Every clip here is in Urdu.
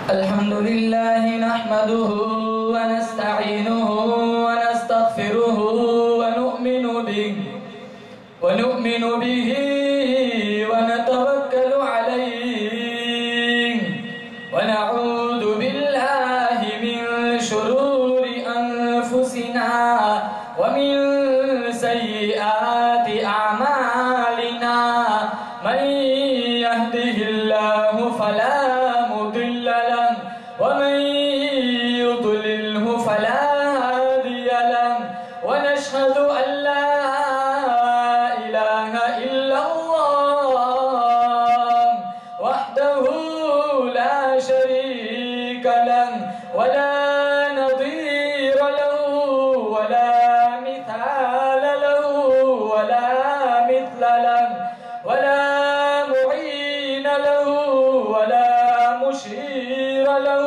الحمد لله نحمده ونستعينه ونستغفره ونؤمن به ونتوكل عليه ونعوذ بالله من شرور أنفسنا ومن سيئات أعمالنا من يهده الله فلا مضل له ومن يضلله فلا هادي له ونشهد أن لا إله إلا الله وحده لا شريك له ولا نظير له ولا مثال له ولا مثل له ولا معين له ولا مشير له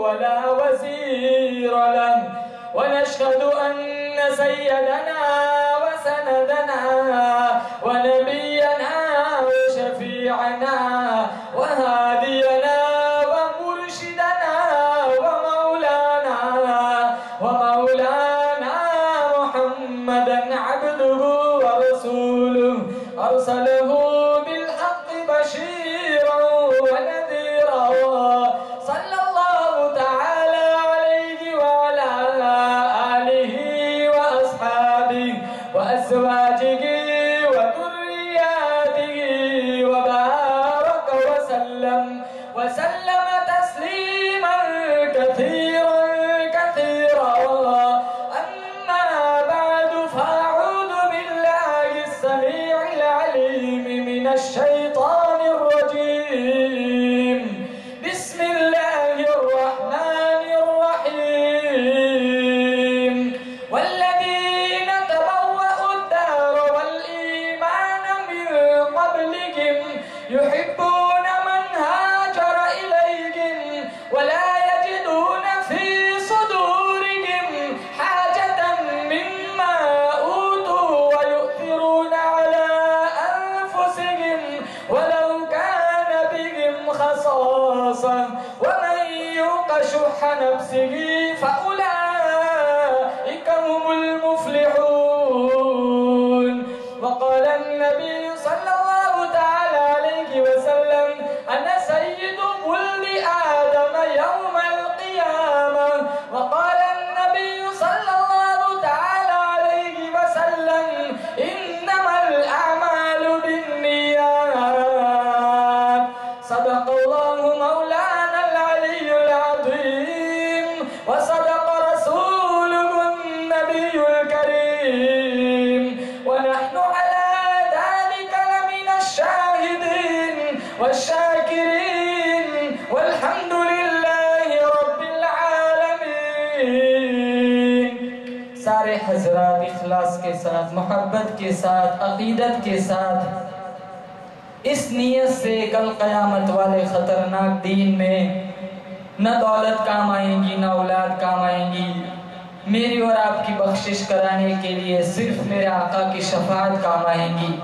ولا وزير له ونشهد أن سيدنا وسندنا ونبينا وشفيعنا وهادينا ومرشدنا ومولانا محمدا عبده ورسوله أرسله بالحق بشيرا ونذيرا صلى الله تعالى عليه وعلى آله وأصحابه وأزواجه وذرياته وبارك وسلم تسليما كثيرا أما بعد فأعوذ بالله السميع العليم من الشيطان الرجيم بسم الله الرحمن الرحيم والذين تبوأوا الدار والإيمان من قبلهم يحبون من هاجر إليهم ولا يجدون في صدورهم حاجة مما أوتوا ويؤثرون على أنفسهم ولو كان بهم خصاصة ومن يوق شح نفسه فأولئك هم المفلحون وقال النبي صلى الله تعالى عليه وسلم أنا سيد ولد آدم يوم القيامة وقال النبي صلى الله تعالى عليه وسلم إنما الأعمال بالنيات صدق الله مولانا العلي العظيم وصدق رسوله النبي الكريم ونحن على ذلك لمن الشاهدين والشاكرين والحمد لله رب العالمين سارے حضرات اخلاص کے ساتھ محبت کے ساتھ عقیدت کے ساتھ اس نیت سے کل قیامت والے خطرناک دین میں نہ دولت کام آئیں گی نہ اولاد کام آئیں گی میری اور آپ کی بخشش کرانے کے لیے صرف میرے آقا کی شفاعت کام آئیں گی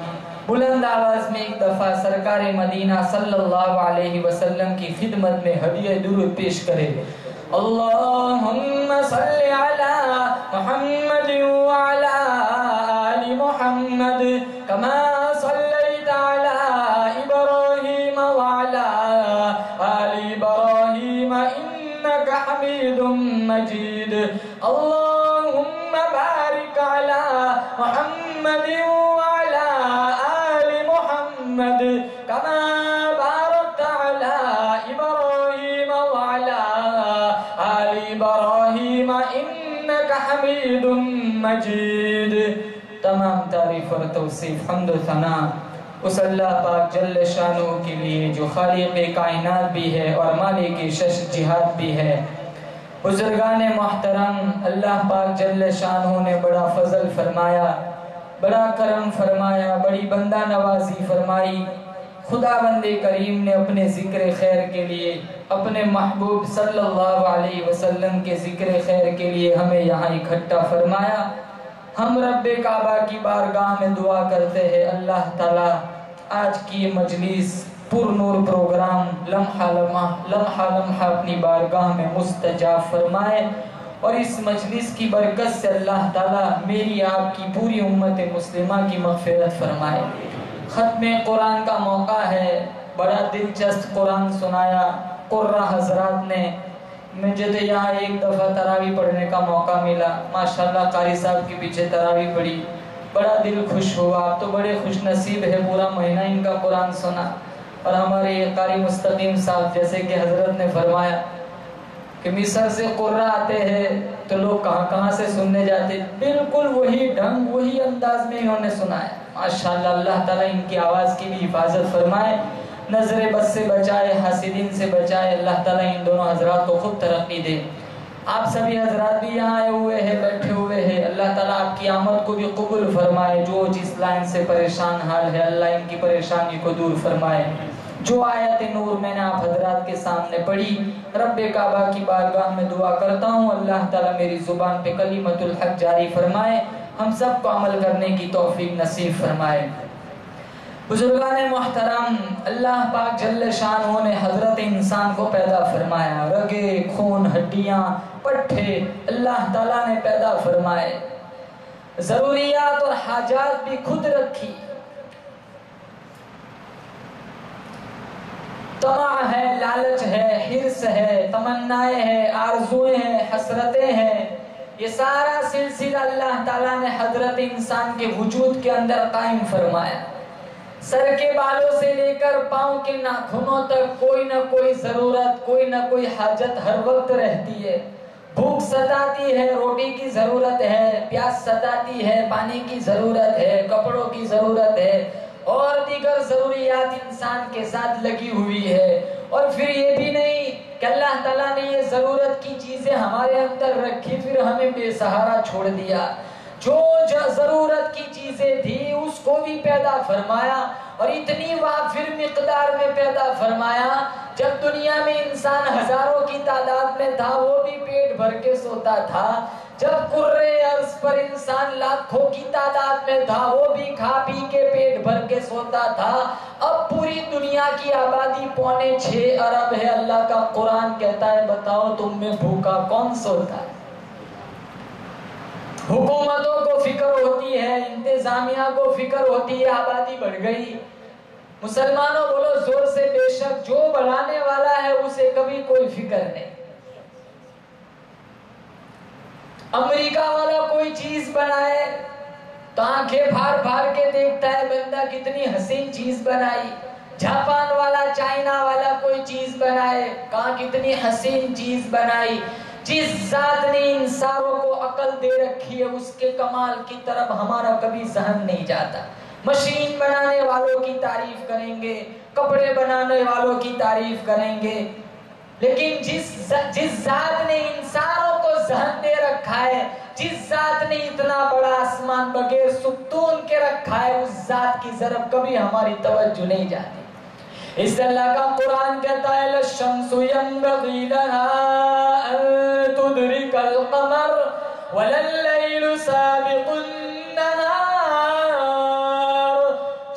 بلند آواز میں ایک دفعہ سرکار مدینہ صلی اللہ علیہ وسلم کی خدمت میں ہدیہ درود پیش کرے اللہم صلی علی محمد وعلی آل محمد کما صلیت علی ابراہیم وعلی آل ابراہیم انک حمید مجید اللہم بارک علی محمد وعلی آل محمد کما بارکت علی ابراہیم وعلی آل ابراہیم انک حمید مجید تمام تعریف اور توصیف حمد و ثنا اس اللہ پاک جل شانہ کے لیے جو خالق کائنات بھی ہے اور مالک شش جہات بھی ہے بزرگان محترم اللہ پاک جل شانہ نے بڑا فضل فرمایا بڑا کرم فرمایا بڑی بندہ نوازی فرمائی خدا بندے کریم نے اپنے ذکر خیر کے لیے اپنے محبوب صلی اللہ علیہ وسلم کے ذکر خیر کے لیے ہمیں یہاں اکٹھا فرمایا ہم رب کعبہ کی بارگاہ میں دعا کرتے ہیں اللہ تعالیٰ آج کی مجلس پر نور پروگرام لمحہ لمحہ اپنی بارگاہ میں مستجاب فرمائے، اور اس مجلس کی برکت سے اللہ تعالیٰ میری آپ کی پوری امت مسلمہ کی مغفرت فرمائے۔ ختم قرآن کا موقع ہے، بڑا دلچسپ قرآن سنایا قرہ حضرات نے۔ مجھے تو یہاں ایک دفعہ تراویح پڑھنے کا موقع ملا، ماشاءاللہ قاری صاحب کے پیچھے تراویح پڑھی، بڑا دل خوش ہوا۔ آپ تو بڑے خوش نصیب ہے، پورا مہینہ ان کا قرآن سنا۔ اور ہمارے قاری مستقیم صاحب جیسے کہ حضرت نے فرمایا کہ مصر سے قرہ آتے ہیں تو لوگ کہاں کہاں سے سننے جاتے، بالکل وہی ڈھنگ وہی انداز میں انہوں نے سنا ہے۔ ماشاءاللہ اللہ تعالیٰ ان کی آواز کی بھی حفاظت فرمائے، نظر بد سے بچائے، حاسدین سے بچائے، اللہ تعالیٰ ان دونوں حضرات کو خوب ترقی دے۔ آپ سبھی حضرات بھی یہاں آئے ہوئے ہیں، بیٹھے ہوئے ہیں، اللہ تعالیٰ آپ کی آمد کو بھی قبول فرمائے۔ جو جس لائن سے پریشان حال ہے اللہ ان کی پریشانی کو دور فرمائے۔ جو آیت نور میں نے آپ حضرات کے سامنے پڑھی، رب کعبہ کی بارگاہ میں دعا کرتا ہوں اللہ تعالیٰ میری زبان پہ کلمۃ الحق جاری فرمائے، ہم سب کو عمل کرنے کی توفیق نصیب فرمائے۔ بزرگان محترم، اللہ پاک جل شانہ نے حضرت انسان کو پیدا فرمایا، رگے خون ہڈیاں پٹھے اللہ تعالیٰ نے پیدا فرمائے، ضروریات اور حاجات بھی خود رکھی۔ طمع ہے، لالچ ہے، حرص ہے، تمنائیں ہیں، آرزویں ہیں، حسرتیں ہیں، یہ سارا سلسلہ اللہ تعالیٰ نے حضرت انسان کے وجود کے اندر قائم فرمایا۔ سر کے بالوں سے لے کر پاؤں کے ناخنوں تک کوئی نہ کوئی ضرورت، کوئی نہ کوئی حاجت ہر وقت رہتی ہے۔ بھوک ستاتی ہے، روٹی کی ضرورت ہے، پیاس ستاتی ہے، پانی کی ضرورت ہے، کپڑوں کی ضرورت ہے، اور دیگر ضروریات انسان کے ساتھ لگی ہوئی ہے۔ اور پھر یہ بھی نہیں کہ اللہ تعالیٰ نے یہ ضرورت کی چیزیں ہمارے اندر رکھی پھر ہمیں بے سہارا چھوڑ دیا۔ جو ضرورت کی چیزیں تھی اس کو بھی پیدا فرمایا، اور اتنی وافر مقدار میں پیدا فرمایا جب دنیا میں انسان ہزاروں کی تعداد میں تھا وہ بھی پیٹ بھر کے سوتا تھا، جب کرے ارض پر انسان لاکھوں کی تعداد میں تھا وہ بھی کھا پی کے پیٹ بھر کے سوتا تھا۔ اب پوری دنیا کی آبادی 6.25 ارب ہے، اللہ کا قرآن کہتا ہے بتاؤ تم میں بھوکا کون سوتا ہے؟ حکومتوں کو فکر ہوتی ہے، انتظامیہ کو فکر ہوتی ہے، آبادی بڑھ گئی۔ مسلمانوں بولو زور سے بے شک جو بڑھانے والا ہے اسے کبھی کوئی فکر نہیں۔ امریکہ والا کوئی چیز بنائے تو آنکھیں بھار بھار کے دیکھتا ہے بندہ کتنی حسین چیز بنائی، جاپان والا چائنا والا کوئی چیز بنائے کہاں کتنی حسین چیز بنائی۔ جس ذات نے ان ساروں کو عقل دے رکھی ہے اس کے کمال کی طرف ہمارا کبھی ذہن نہیں جاتا۔ مشین بنانے والوں کی تعریف کریں گے، کپڑے بنانے والوں کی تعریف کریں گے، لیکن جس ذات نے انسانوں کو ذہن دے رکھا ہے، جس ذات نے اتنا بڑا آسمان بغیر ستون کے رکھا ہے اس ذات کی طرف کبھی ہماری توجہ نہیں جاتی۔ اس اللہ کا قرآن کہتا ہے لَلشَّمْسُ يَنبَغِي لَهَا أَن تُدْرِكَ الْقَمَرَ وَلَلَّيْلُ سَابِقُ النَّهَارِ۔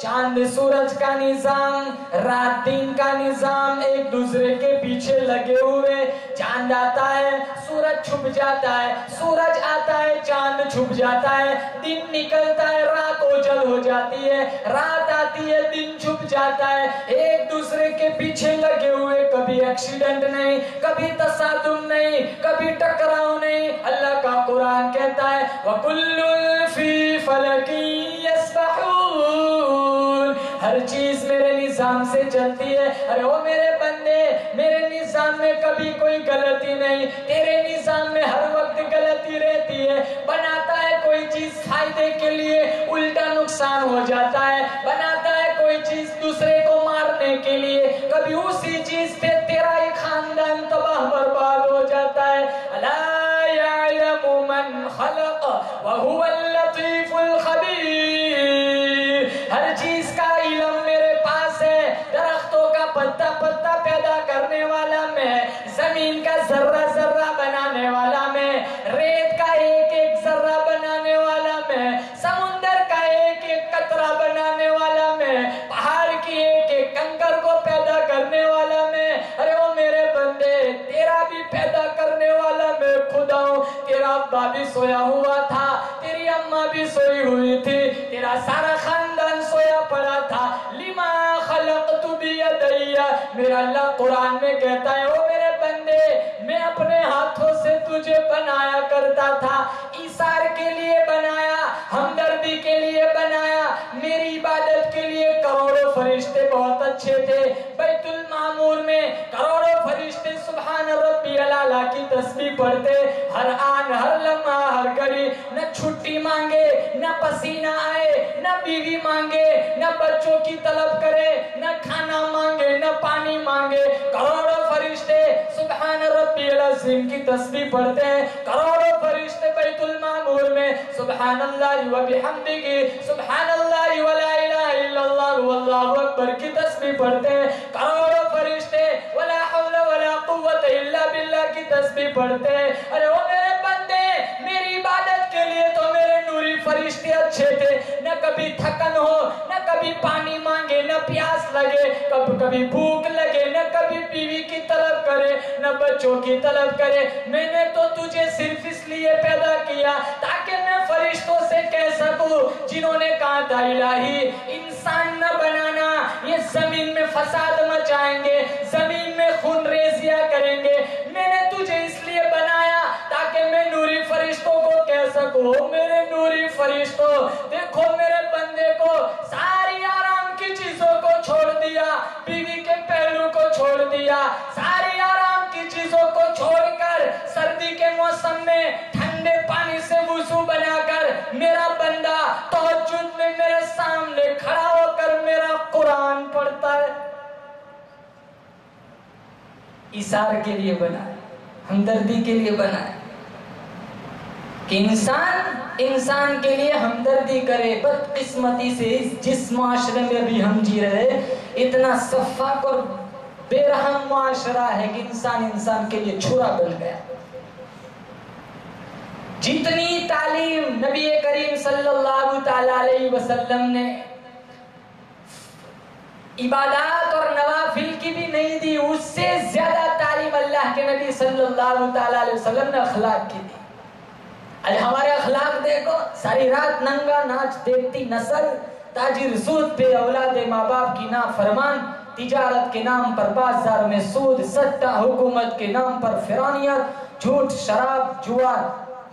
چاند سورج کا نظام، رات دن کا نظام ایک دوسرے کے پیچھے لگے ہوئے، چاند آتا ہے سورج چھپ جاتا ہے، سورج آتا ہے چاند چھپ جاتا ہے، دن نکلتا ہے رات اوجل ہو جاتی ہے، رات آتی ہے دن چھپ جاتا ہے، ایک دوسرے کے پیچھے لگے ہوئے، کبھی ایکسیڈنٹ نہیں، کبھی تصادم نہیں، کبھی ٹکراؤ نہیں۔ اللہ کا قرآن کہتا ہے وَكُلٌّ فِي فَلَكٍ يَسْبَحُونَ، ہر چیز میرے نظام سے چلتی ہے۔ ارے او میرے بندے، میرے نظام میں کبھی کوئی غلطی نہیں، تیرے نظام میں ہر وقت غلطی رہتی ہے۔ بناتا ہے کوئی چیز فائدے کے لیے، الٹا نقصان ہو جاتا ہے، بناتا ہے کوئی چیز دوسرے کو مارنے کے لیے، کبھی اسی چیز پہ تیرا ہی خاندان تباہ برباد ہو جاتا ہے۔ الا یعلم من خلق وهو اللطیف الخبیر، ہر چیز کا علم میرے پاس ہے، درختوں کا پتا پتا پیدا کرنے والا میں، زمین کا ذرہ ذرہ بنانے والا میں، ریت کا ایک ایک ذرہ بنانے والا میں، سمندر کا ایک ایک قطرہ بنانے والا میں، پہاڑ کی ایک ایک کنکر کو ابا بھی سویا ہوا تھا، تیری اماں بھی سوئی ہوئی تھی، تیرا سارا خاندان سویا پڑا تھا۔ لما خلقت بیدی، میرا اللہ قرآن میں کہتا ہے او میرے بندے میں اپنے ہاتھوں سے تجھے بنایا کرتا تھا، ایثار کے لیے بنایا، ہمدردی کے لیے بنایا، میری عبادت کے لیے۔ کروڑوں فرشتے بہت اچھے تھے، بیت المعمور میں کروڑوں فرشتے سبحان ربی الاعلیٰ کی تسبیح پڑھتے، ہر آن ہر لمحہ ہر گھڑی، نہ چھٹی مانگے، نہ پسینہ آئے، نہ بیوی مانگے، نہ بچوں کی طلب کرے، نہ کھانا مانگے، نہ پانی مانگے، کروڑوں فرشتے سبحان ربی العظیم کی تسبیح پڑھتے ہیں، کروڑوں فرشتے بیت المعمور میں سبحان اللہ و بحمدہ سبحان اللہ ولا الہ الا اللہ واللہ اکبر کی تسبیح پڑھتے ہیں، کروڑوں فرشتے ولا حول ولا قوت الا باللہ کی تسبیح پڑھتے ہیں۔ ارے وہ میرے بندے میری عبادت کے لیے تو میرے نوری فرشتے اچھے تھے، نہ کبھی تھکن ہو، نہ کبھی پانی مانگے، نہ پیاس لگے، کبھی بھوک لگے، نہ کبھی بیوی کی طلب کرے، نہ بچوں کی طلب کرے۔ میں نے تو تجھے صرف اس لیے پیدا کیا تاکہ میں فرشتوں سے کہہ سکوں جنہوں نے کہا تھا الہی انسان نہ بنانا، یہ زمین میں فساد مچائیں گے، زمین میں خون ریزیاں کریں گے، میں نے تجھے اس لیے بنایا تاکہ میں نوری فرشتوں کو کہہ سکوں میرے نوری فرشتوں دیکھو میرے بندے کو ساری آرام کی چیزوں کو چھوڑ دیا، بیوی کے پہلو کو چھوڑ دیا، ساری آرام کی چیزوں کو چھوڑ کر سردی کے موسم میں ٹھنڈے پانی سے وضو بنا کر میرا بندہ تہجد میں میرے سامنے کھڑا ہو کر میرا قرآن پڑھتا ہے۔ ایثار کے لیے بنا ہے، ہمدردی کے لیے بنا ہے کہ انسان کے لیے ہمدردی کرے۔ بدقسمتی سے جس معاشرے میں بھی ہم جی رہے اتنا شفاف اور بے رحم معاشرہ ہے کہ انسان کے لیے چھرا بن گیا۔ جتنی تعلیم نبی کریم صلی اللہ تعالی علیہ وسلم نے عبادات اور نوافل کی بھی نہیں دی، اس سے زیادہ تعلیم اللہ کے نبی صلی اللہ تعالی علیہ وسلم نے اخلاق کی دی۔ آج ہمارے اخلاق دیکھو، ساری رات ننگا ناچ دیکھتی نسل، تاجر سود پہ اولاد ماں باپ کی نافرمان، تجارت کے نام پر بازار میں سود سٹا، حکومت کے نام پر فرانیت، جھوٹ شراب جوا،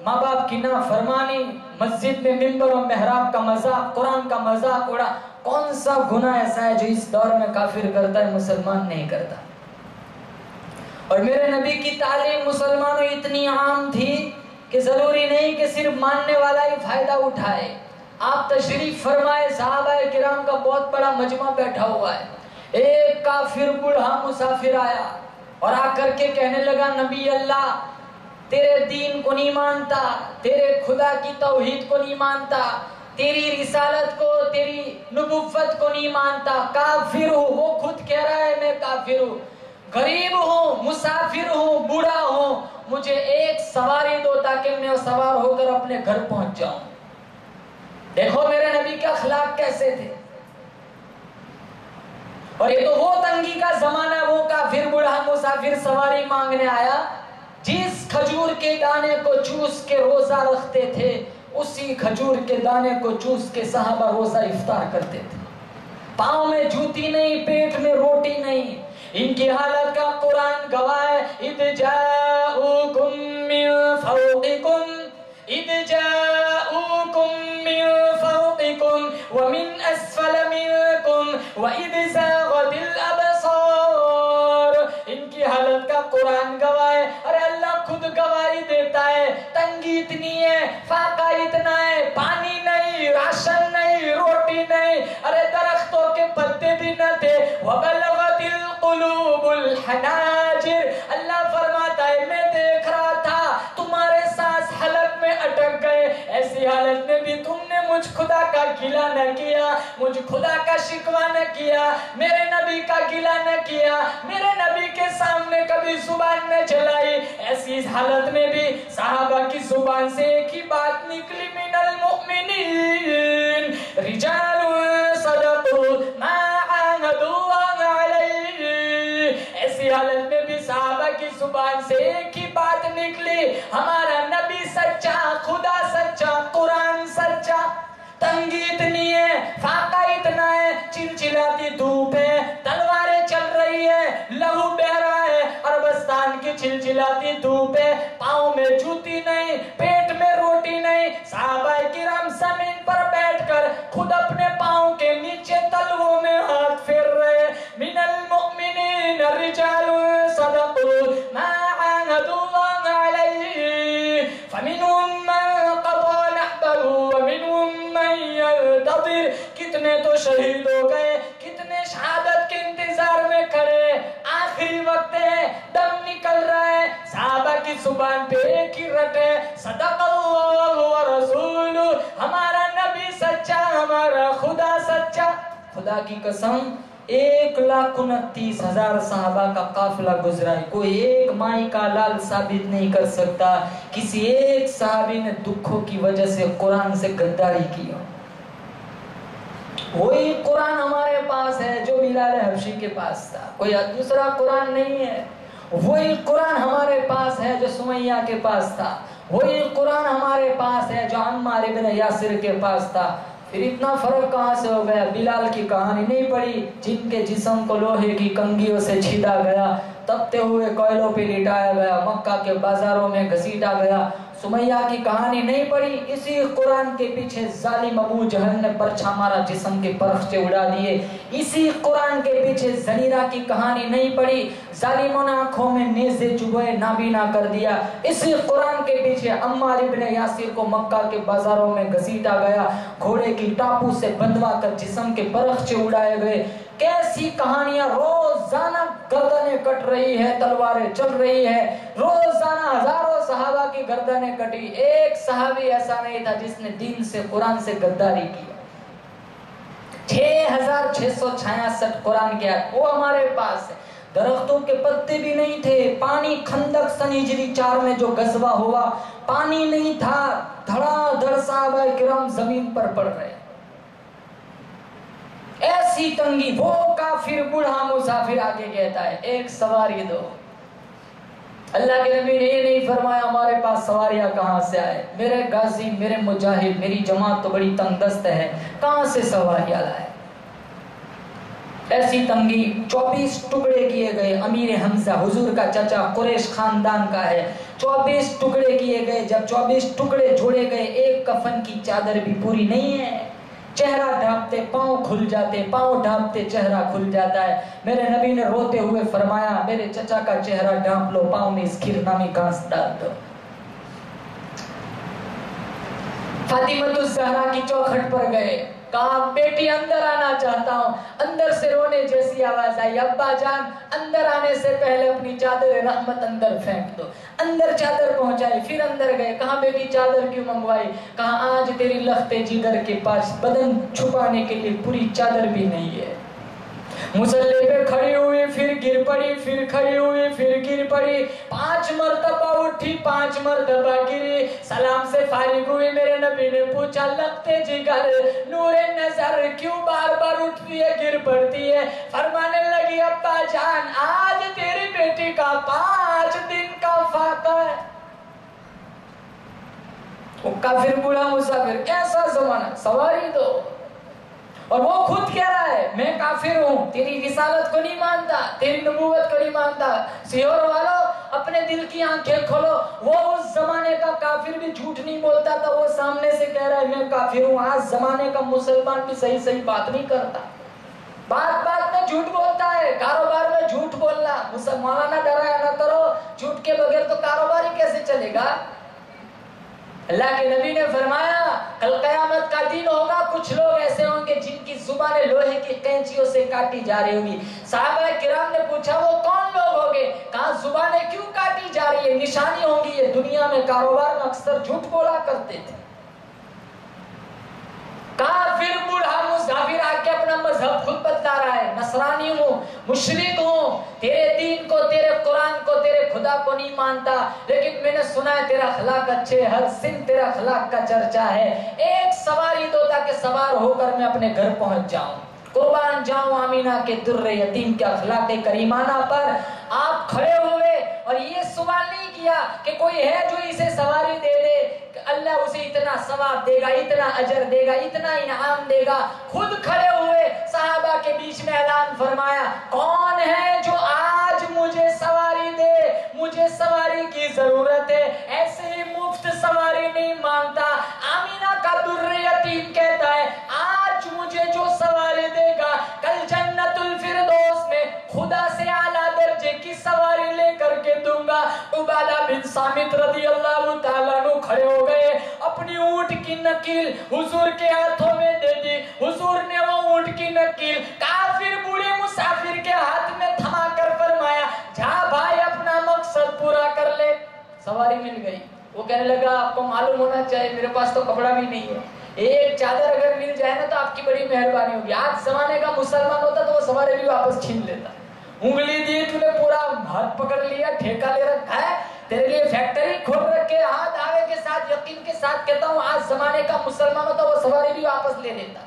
ماں باپ کی نافرمانی، مسجد میں ممبر و محراب کا مذاق، قرآن کا مذاق اڑا۔ کون سا گناہ ایسا ہے جو اس دور میں کافر کرتا ہے مسلمان نہیں کرتا؟ اور میرے نبی کی تعلیم مسلمانوں اتنی عام تھی کہ ضروری نہیں کہ صرف ماننے والا ہی فائدہ اٹھائے۔ آپ تشریف فرمائے، صحابہ کرام کا بہت بڑا مجمع بیٹھا ہوا ہے، ایک کافر بوڑھا مسافر آیا اور آ کر کے کہنے لگا نبی اللہ تیرے دین کو نہیں مانتا، تیرے خدا کی توحید کو نہیں مانتا، تیری رسالت کو، تیری نبوت کو نہیں مانتا، کافر ہوں۔ وہ خود کہہ رہا ہے میں کافر ہوں، غریب ہوں، مسافر ہوں، بوڑھا ہوں، مجھے ایک سواری دو تاکہ میں سوار ہو کر اپنے گھر پہنچ جاؤں۔ دیکھو میرے نبی کے اخلاق کیسے تھے۔ اور یہ تو وہ تنگی کا زمانہ، وہ کافر بوڑھا مسافر سواری مانگنے آیا، جس کھجور کے دانے کو چوس کے روزہ رکھتے تھے اسی کھجور کے دانے کو چوس کے صحابہ روزہ افطار کرتے تھے۔ پاؤں میں جوتی نہیں، پیٹ میں روٹی نہیں، ان کی حالت کا قرآن گواہ ہے۔ اذ جاؤکم من فوقکم، اذ جاؤکم من فوقکم ومن اسفل منکم واذ زاغت الابصار۔ ان کی حالت کا قرآن گواہ ہے۔ ارے اللہ خود گواہی دیتا ہے، تنگی اتنی ہے، فاقہ اتنا ہے، پانی نہیں، راشن نہیں، روٹی نہیں، ارے درختوں کے پتے بھی نہ تھے۔ وَبَلَغَتِ الْقُلُوبُ الْحَنَاجِرَ، اللہ فرماتا ہے میں دیکھ رہا تھا تمہارے سانس حلق میں اٹک گئے، ایسی حالت میں بھی تم نے مجھ خدا کا گلہ نہ کیا، مجھ خدا کا شکوہ نہ کیا، میرے نبی کا گلہ نہ کیا، میرے نبی کے سامنے کبھی زبان نہ چلائی۔ ایسی حالت میں بھی صحابہ کی زبان سے ایک ہی بات نکلی، من المؤمنین رجال صدقوا ما عاهدوا اللہ علیہ۔ ایسی حالت میں بھی صحابہ کی زبان سے ایک ہی بات بات نکلی، ہمارا نبی سچا، خدا سچا، قرآن سچا۔ تنگی اتنی ہے، فاقہ اتنا ہے، چلچلاتی دھوپ ہے، تلواریں چل رہی ہے، لہو بہ رہا ہے، عربستان کی چلچلاتی دھوپ ہے، پاؤں میں جوتی نہیں، پیٹ میں روٹی نہیں، صحابہ کرام زمین پر بیٹھ کر خود اپنے پاؤں کے نیچے تلووں میں ہاتھ پھیر رہے۔ من المؤمنین رجال صدقوا ما عاهدوا الله علیہ فمنهم من قضى نحبه ومنهم من ينتظر۔ کتنے تو شہید ہو گئے، کتنے شہادت کے انتظار میں کھڑے، آخری وقت ہے، دم نکل رہا ہے، صحابہ کی زبان پہ ایک ہی رٹ ہے، صدق اللہ ورسولہ، ہمارا نبی سچا، ہمارا خدا سچا۔ خدا کی قسم 1,29,000 صحابہ کا قافلہ گزرا ہے، کوئی ایک مائی کا لال ثابت نہیں کر سکتا کسی ایک صحابی نے دکھوں کی وجہ سے قرآن سے غداری کی ہو۔ وہی قرآن ہمارے پاس ہے جو بلال حبشی کے پاس تھا، کوئی دوسرا قرآن نہیں ہے۔ وہی قرآن ہمارے پاس ہے جو سمیہ کے پاس تھا، وہی قرآن ہمارے پاس ہے جو عمار بن یاسر کے پاس تھا۔ پھر اتنا فرق کہاں سے ہو گیا؟ بلال کی کہانی نہیں پڑھی جن کے جسم کو لوہے کی کنگھیوں سے چھیدا گیا، تپتے ہوئے کوئلوں پہ لٹایا گیا، مکہ کے بازاروں میں گھسیٹا گیا؟ سمیہ کی کہانی نہیں پڑھی؟ اسی قرآن کے پیچھے ظالم ابو جہل نے پرچھا مارا، جسم کے پرخچے اڑا دیے۔ اسی قرآن کے پیچھے زنیرہ کی کہانی نہیں پڑھی؟ ظالموں نے آنکھوں میں نیزے چبھائے، نابینا کر دیا۔ اسی قرآن کے پیچھے عمار ابن یاسر کو مکہ کے بازاروں میں گھسیٹا گیا، گھوڑے کی ٹاپو سے بندھوا کر جسم کے پرخچے اڑائے گئے۔ کیسی کہانیاں! روزانہ گردنیں کٹ رہی ہے، تلواریں چل رہی ہے، روزانہ ہزاروں صحابہ کی گردنیں کٹی، ایک صحابی ایسا نہیں تھا جس نے دین سے، قرآن سے غداری کی۔ 6,666 قرآن کے آیت وہ ہمارے پاس ہے۔ درختوں کے پتے بھی نہیں تھے، پانی خندق سن ہجری 4 میں جو غزوہ ہوا، پانی نہیں تھا، دھڑا دھڑ صحابہ کرام زمین پر پڑ رہے۔ ایسی تنگی، وہ کافر بوڑھا مسافر آگے کہتا ہے ایک سواری دو۔ اللہ کے نبی نے یہ نہیں فرمایا ہمارے پاس سواریاں کہاں سے آئے، میرے غازی، میرے مجاہد، میری جماعت تو بڑی تنگ دست ہے، کہاں سے سواریاں لائے؟ ایسی تنگی 24 ٹکڑے کیے گئے۔ امیر حمزہ حضور کا چچا قریش خاندان کا ہے، 24 ٹکڑے کیے گئے۔ جب 24 ٹکڑے جوڑے گئے، ایک کفن کی چادر بھی پوری نہیں ہے۔ چہرہ ڈھانپتے پاؤں کھل جاتے، پاؤں ڈھانپتے چہرہ کھل جاتا ہے۔ میرے نبی نے روتے ہوئے فرمایا میرے چچا کا چہرہ ڈھانپ لو، پاؤں میں اس کھرنامی گھاس ڈال دو۔ فاطمہ الزہرا کی چوکھٹ پر گئے، کہا بیٹی اندر آنا چاہتا ہوں۔ اندر سے رونے جیسی آواز آئی، ابا جان اندر آنے سے پہلے اپنی چادر رحمت اندر پھینک دو۔ اندر چادر پہنچائی، پھر اندر گئے، کہا بیٹی چادر کیوں منگوائی؟ کہا آج تیری لخت جگر کے پاس بدن چھپانے کے لیے پوری چادر بھی نہیں ہے۔ مصلی پہ کھڑی ہوئی، پھر گر پڑی، پھر کھڑی ہوئی، پھر گر پڑی، 5 مرتبہ اٹھی، 5 مرتبہ گری، سلام سے فارغ ہوئی۔ میرے نبی نے پوچھا لگتے جگر، نور نظر کیوں بار بار اٹھتی ہے، گر پڑتی ہے؟ فرمانے لگی ابا جان آج تیری بیٹی کا 5 دن کا فاقہ ہے۔ وہ کافر بوڑھا مسافر، ایسا زمانہ، سواری دو۔ اور وہ خود کہہ رہا ہے میں کافر ہوں، تیری رسالت کو نہیں مانتا، تیری نبوت کو نہیں مانتا۔ سیور والو اپنے دل کی آنکھیں کھولو، وہ اس زمانے کا کافر بھی جھوٹ نہیں بولتا تھا، وہ سامنے سے کہہ رہا ہے میں کافر ہوں۔ آج زمانے کا مسلمان بھی صحیح صحیح بات نہیں کرتا، بات بات میں جھوٹ بولتا ہے، کاروبار میں جھوٹ بولنا۔ مولانا ڈرایا نہ کرو، جھوٹ کے بغیر تو کاروبار ہی کیسے چلے گا؟ اللہ کے نبی نے فرمایا کل قیامت کا دن ہوگا، کچھ لوگ ایسے ہوں گے جن کی زبانیں لوہے کی قینچیوں سے کاٹی جا رہی ہوگی۔ صحابہ کرام نے پوچھا وہ کون لوگ ہوں گے؟ کہا زبانیں کیوں کاٹی جا رہی ہے؟ نشانی ہوگی یہ دنیا میں کاروبار میں اکثر جھوٹ بولا کرتے تھے۔ کافر بوڑھا مسافر آ کے اپنا مذہب خود بتلا رہا ہے، نصرانی ہوں، مشرک ہوں، تیرے دین کو، تیرے قرآن کو، تیرے خدا کو نہیں مانتا، لیکن میں نے سنا ہے تیرا اخلاق اچھے، ہر سن تیرا اخلاق کا چرچا ہے، ایک سواری دو تاکہ سوار ہو کر میں اپنے گھر پہنچ جاؤں، قربان جاؤں آمینہ کے در یتیم کے اخلاق کریمانہ پر۔ آپ کھڑے ہوئے اور یہ سوال نہیں کیا کیا کہ کوئی ہے جو اسے سواری دے دے، اللہ اسے اتنا ثواب دے گا، اتنا اجر دے گا، اتنا انعام دے گا۔ خود کھڑے ہوئے صحابہ کے بیچ میں اعلان فرمایا، کون ہے جو آج مجھے سواری دے؟ مجھے سواری کی ضرورت ہے، ایسے ہی مفت سواری نہیں مانگتا۔ آمینہ کا در یتیم کہتا ہے، آج مجھے جو سواری دے گا کل جنت الفردوس میں خدا سے اعلیٰ درجے کی سواری لے کر کے دوں گا۔ عبادہ بن صامت رضی اللہ تعالیٰ عنہ کھڑے ہو گئے، اپنی اونٹ کی نکیل حضور کے ہاتھوں میں دے دی۔ حضور نے وہ اونٹ کی نکیل کافر بوڑھے مسافر کے ہاتھ میں تھما کر فرمایا، جا بھائی اپنا مقصد پورا کر لے۔ سواری مل گئی۔ وہ کہنے لگا، آپ کو معلوم ہونا چاہیے میرے پاس تو کپڑا بھی نہیں ہے، ایک چادر اگر مل جائے نا تو آپ کی بڑی مہربانی ہوگی۔ آج زمانے کا مسلمان ہوتا تو وہ سواری بھی واپس چھین لیتا۔ انگلی دی تو نے پورا ہاتھ پکڑ لیا، ٹھیکہ لے رکھا ہے، تیرے لیے فیکٹری کھول رکھے، ہاں دعوے کے ساتھ یقین کے ساتھ کہتا ہوں آج زمانے کا مسلمان ہوتا وہ سواری بھی واپس لے لیتا۔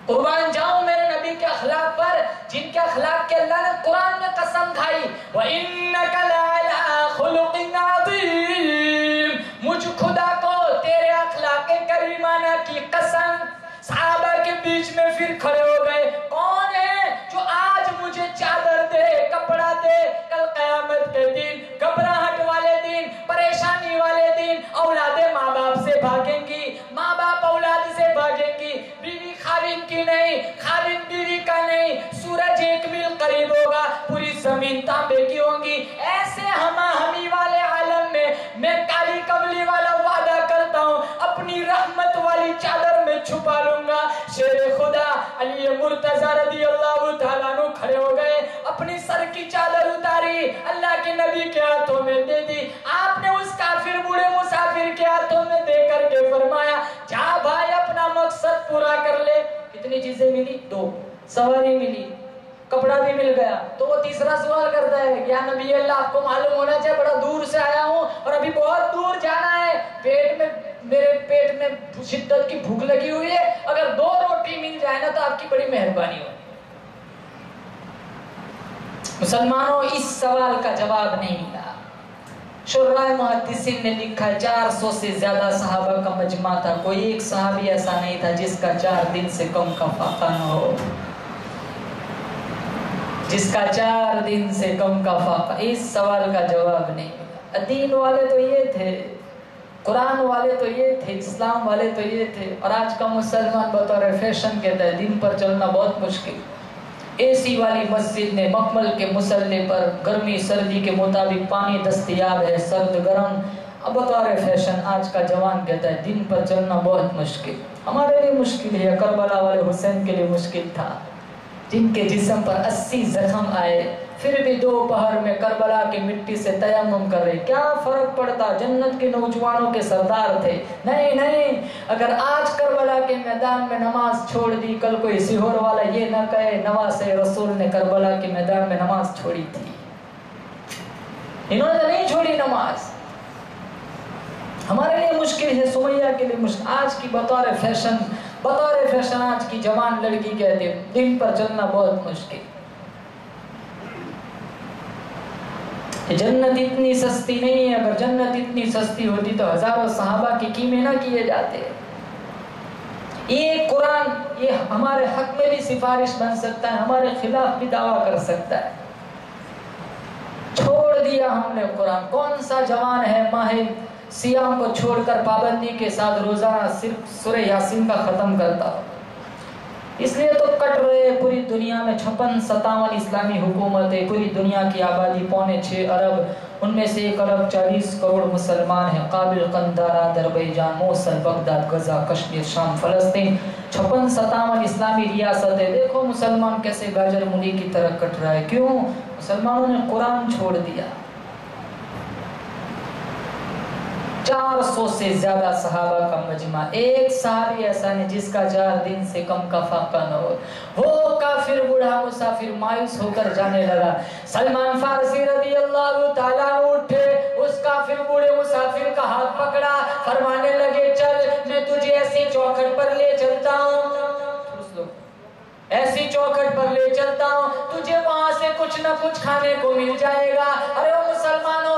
قربان جاؤں میرے نبی کے اخلاق پر، جن کے اخلاق کے اللہ نے قرآن میں قسم کھائی، وَإِنَّكَ لَعَلَىٰ خُلُقٍ عَظِيمٍ، مجھ خدا کو تیرے اخلاق کریمانہ کی قسم۔ صحابہ کے بیچ میں پھر کھڑے ہو گئے، کون ہے جو آج مجھے چادر دے، کپڑا دے؟ کل قیامت کے دن، گھبراہٹ والے دن، پریشانی والے دن، اولادیں ماں باپ سے بھاگیں گی، ماں باپ اولاد سے بھاگیں گی، بیوی خاوند کی نہیں، خاوند بیوی کا نہیں، سورج ایک میل قریب ہوگا، پوری زمین تانبے کی ہوں گی۔ ایسے ہمہ ہمی والے عالم میں کالی کملی والا وعدہ کرتا ہوں اپنی رحمت والی چادر میں چھپا لوں گا۔ شیر خدا علی مرتضی رضی اللہ تعالیٰ عنہ کھڑے ہو گئے، اپنی سر کی چادر اتاری، اللہ کے نبی کے ہاتھوں میں دے دی۔ آپ نے اس کافر بوڑھے مسافر کے ہاتھوں میں دے کر کے فرمایا، جا بھائی اپنا مقصد پورا کر لے۔ کتنی چیزیں ملی؟ دو، سواری ملی، کپڑا بھی مل گیا۔ تو وہ تیسرا سوال کرتا ہے، یا نبی اللہ آپ کو معلوم ہونا چاہیے بڑا دور سے آیا ہوں اور ابھی بہت دور جانا ہے، میرے پیٹ میں شدت کی بھوک لگی ہوئی ہے، اگر 2 روٹی مل جائے نا تو آپ کی بڑی مہربانی ہوگی۔ مسلمانوں اس سوال کا جواب نہیں ملا۔ شراح محدثین نے لکھا ہے 400 سے زیادہ صحابہ کا مجمع تھا، کوئی ایک صحابی ایسا نہیں تھا جس کا 4 دن سے کم کا فاقہ نہ ہو، جس کا 4 دن سے کم کا فاقہ۔ اس سوال کا جواب نہیں ملا۔ دین والے تو یہ تھے، قرآن والے تو یہ تھے، اسلام والے تو یہ تھے، اور آج کا مسلمان بطور فیشن کہتا ہے دین پر چلنا بہت مشکل۔ اے سی والی مسجد نے مکمل کے مصلی پر گرمی سردی کے مطابق پانی دستیاب ہے، سرد گرم، بطور فیشن آج کا جوان کہتا ہے دین پر چلنا بہت مشکل۔ ہمارے لیے مشکل ہے، کربلا والے حسین کے لیے مشکل تھا، جن کے جسم پر 80 زخم آئے، پھر بھی 2 پہر میں کربلا کی مٹی سے تیمم کر رہے، کیا فرق پڑتا؟ جنت کے نوجوانوں کے سردار تھے۔ نہیں، اگر آج کربلا کے میدان میں نماز چھوڑ دی، کل کوئی سیہور والا یہ نہ کہے نواز رسول نے کربلا کے میدان میں نماز چھوڑی تھی۔ انہوں نے نہیں چھوڑی نماز۔ ہمارے لیے مشکل ہے، سمیہ کے لیے مشکل۔ آج کی بطور فیشن آج کی جوان لڑکی کہتے ہیں دن پر چلنا بہت مشکل۔ جنت اتنی سستی نہیں ہے، اگر جنت اتنی سستی ہوتی تو ہزاروں صحابہ کی قیمے نہ کیے جاتے۔ یہ قرآن یہ ہمارے حق میں بھی سفارش بن سکتا ہے، ہمارے خلاف بھی دعویٰ کر سکتا ہے۔ چھوڑ دیا ہم نے قرآن۔ کون سا جوان ہے ماہ سیام کو چھوڑ کر پابندی کے ساتھ روزانہ صرف سورہ یاسین کا ختم کرتا ہو؟ اس لیے تو کٹ رہے پوری دنیا میں 56-57 اسلامی حکومتیں، پوری دنیا کی آبادی 5.6 ارب، ان میں سے 1 ارب 40 کروڑ مسلمان ہیں۔ قابل، قندھار، آذربائیجان، موصل، بغداد، غزہ، کشمیر، شام، فلسطین، 56-57 اسلامی ریاستیں۔ دیکھو مسلمان کیسے گاجر مولی کی طرح کٹ رہا ہے۔ کیوں؟ مسلمانوں نے قرآن چھوڑ دیا۔ 400 سے زیادہ صحابہ کا مجمع، ایک صحابی ایسا نہیں جس کا 4 دن سے کم کا فاقہ نہ ہو۔ وہ کافر بوڑھا مسافر مایوس ہو کر جانے لگا۔ سلمان فارسی رضی اللہ تعالیٰ اٹھے، اس کافر بوڑھے مسافر کا ہاتھ پکڑا، فرمانے لگے چل میں تجھے ایسی چوکھٹ پر لے چلتا ہوں، ایسی چوکھٹ پر لے چلتا ہوں، تجھے وہاں سے کچھ نہ کچھ کھانے کو مل جائے گا۔ ارے مسلمانوں،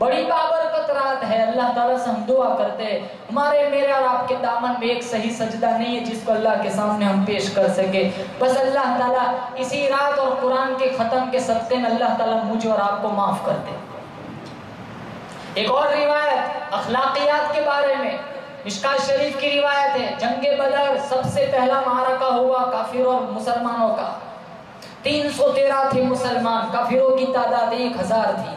بڑی بابرکت رات ہے. اللہ تعالیٰ سے ہم دعا کرتے ہیں ہمارے میرے اور آپ کے دامن میں ایک صحیح سجدہ نہیں ہے جس کو اللہ کے سامنے ہم پیش کر سکے. بس اللہ تعالیٰ اسی رات اور قرآن کے ختم کے صدقے میں اللہ تعالیٰ مجھے اور آپ کو معاف کر دے. ایک اور روایت اخلاقیات کے بارے میں مشکات شریف کی روایت ہے. جنگ بدر سب سے پہلا معرکہ ہوا کافروں اور مسلمانوں کا. 313 تھے مسلمان، کافروں کی تعداد 1000 تھی.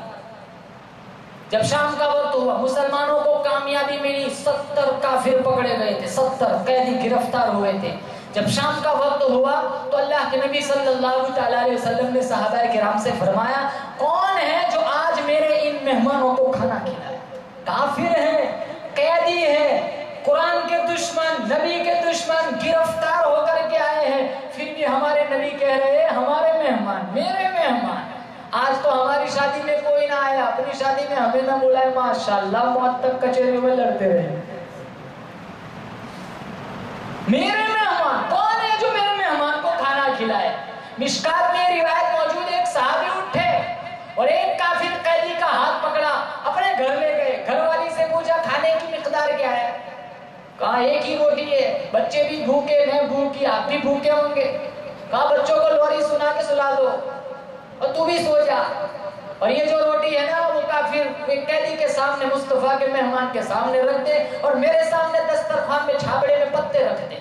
جب شام کا وقت ہوا مسلمانوں کو کامیابی ملی، 70 کافر پکڑے گئے تھے، 70 قیدی گرفتار ہوئے تھے. جب شام کا وقت ہوا تو اللہ کے نبی صلی اللہ علیہ وسلم نے صحابہ کرام سے فرمایا کون ہے جو آج میرے ان مہمانوں کو کھانا کھلائے؟ کافر ہیں، قیدی ہیں، قرآن کے دشمن، نبی کے دشمن، گرفتار ہو کر کے آئے ہیں، پھر بھی ہمارے نبی کہہ رہے ہیں ہمارے مہمان، میرے مہمان. آج تو ہماری شادی میں کوئی نہ آیا، اپنی شادی میں ہمیں نہ بلائے، ماشاءاللہ موت تک کچہری میں لڑتے رہے. میرے مہمان کون ہے جو میرے مہمان کو کھانا کھلائے؟ مشکات میں روایت موجود ہے، ایک صحابی اٹھے اور ایک کافر قیدی کا ہاتھ پکڑا، اپنے گھر لے گئے. گھر والی سے پوچھا کھانے کی مقدار کیا ہے؟ کہا ایک ہی روٹی ہے، بچے بھی بھوکے، میں بھوکی، آپ بھی بھوکے ہوں گے. کہا بچوں کو لوری سنا کے سلا دو اور تو بھی سو جا. اور یہ جو روٹی ہے نا وہ کافر قیدی کے سامنے، مصطفیٰ کے مہمان کے سامنے رکھ دے اور میرے سامنے دسترخوان میں چھابڑے میں پتے رکھ دے.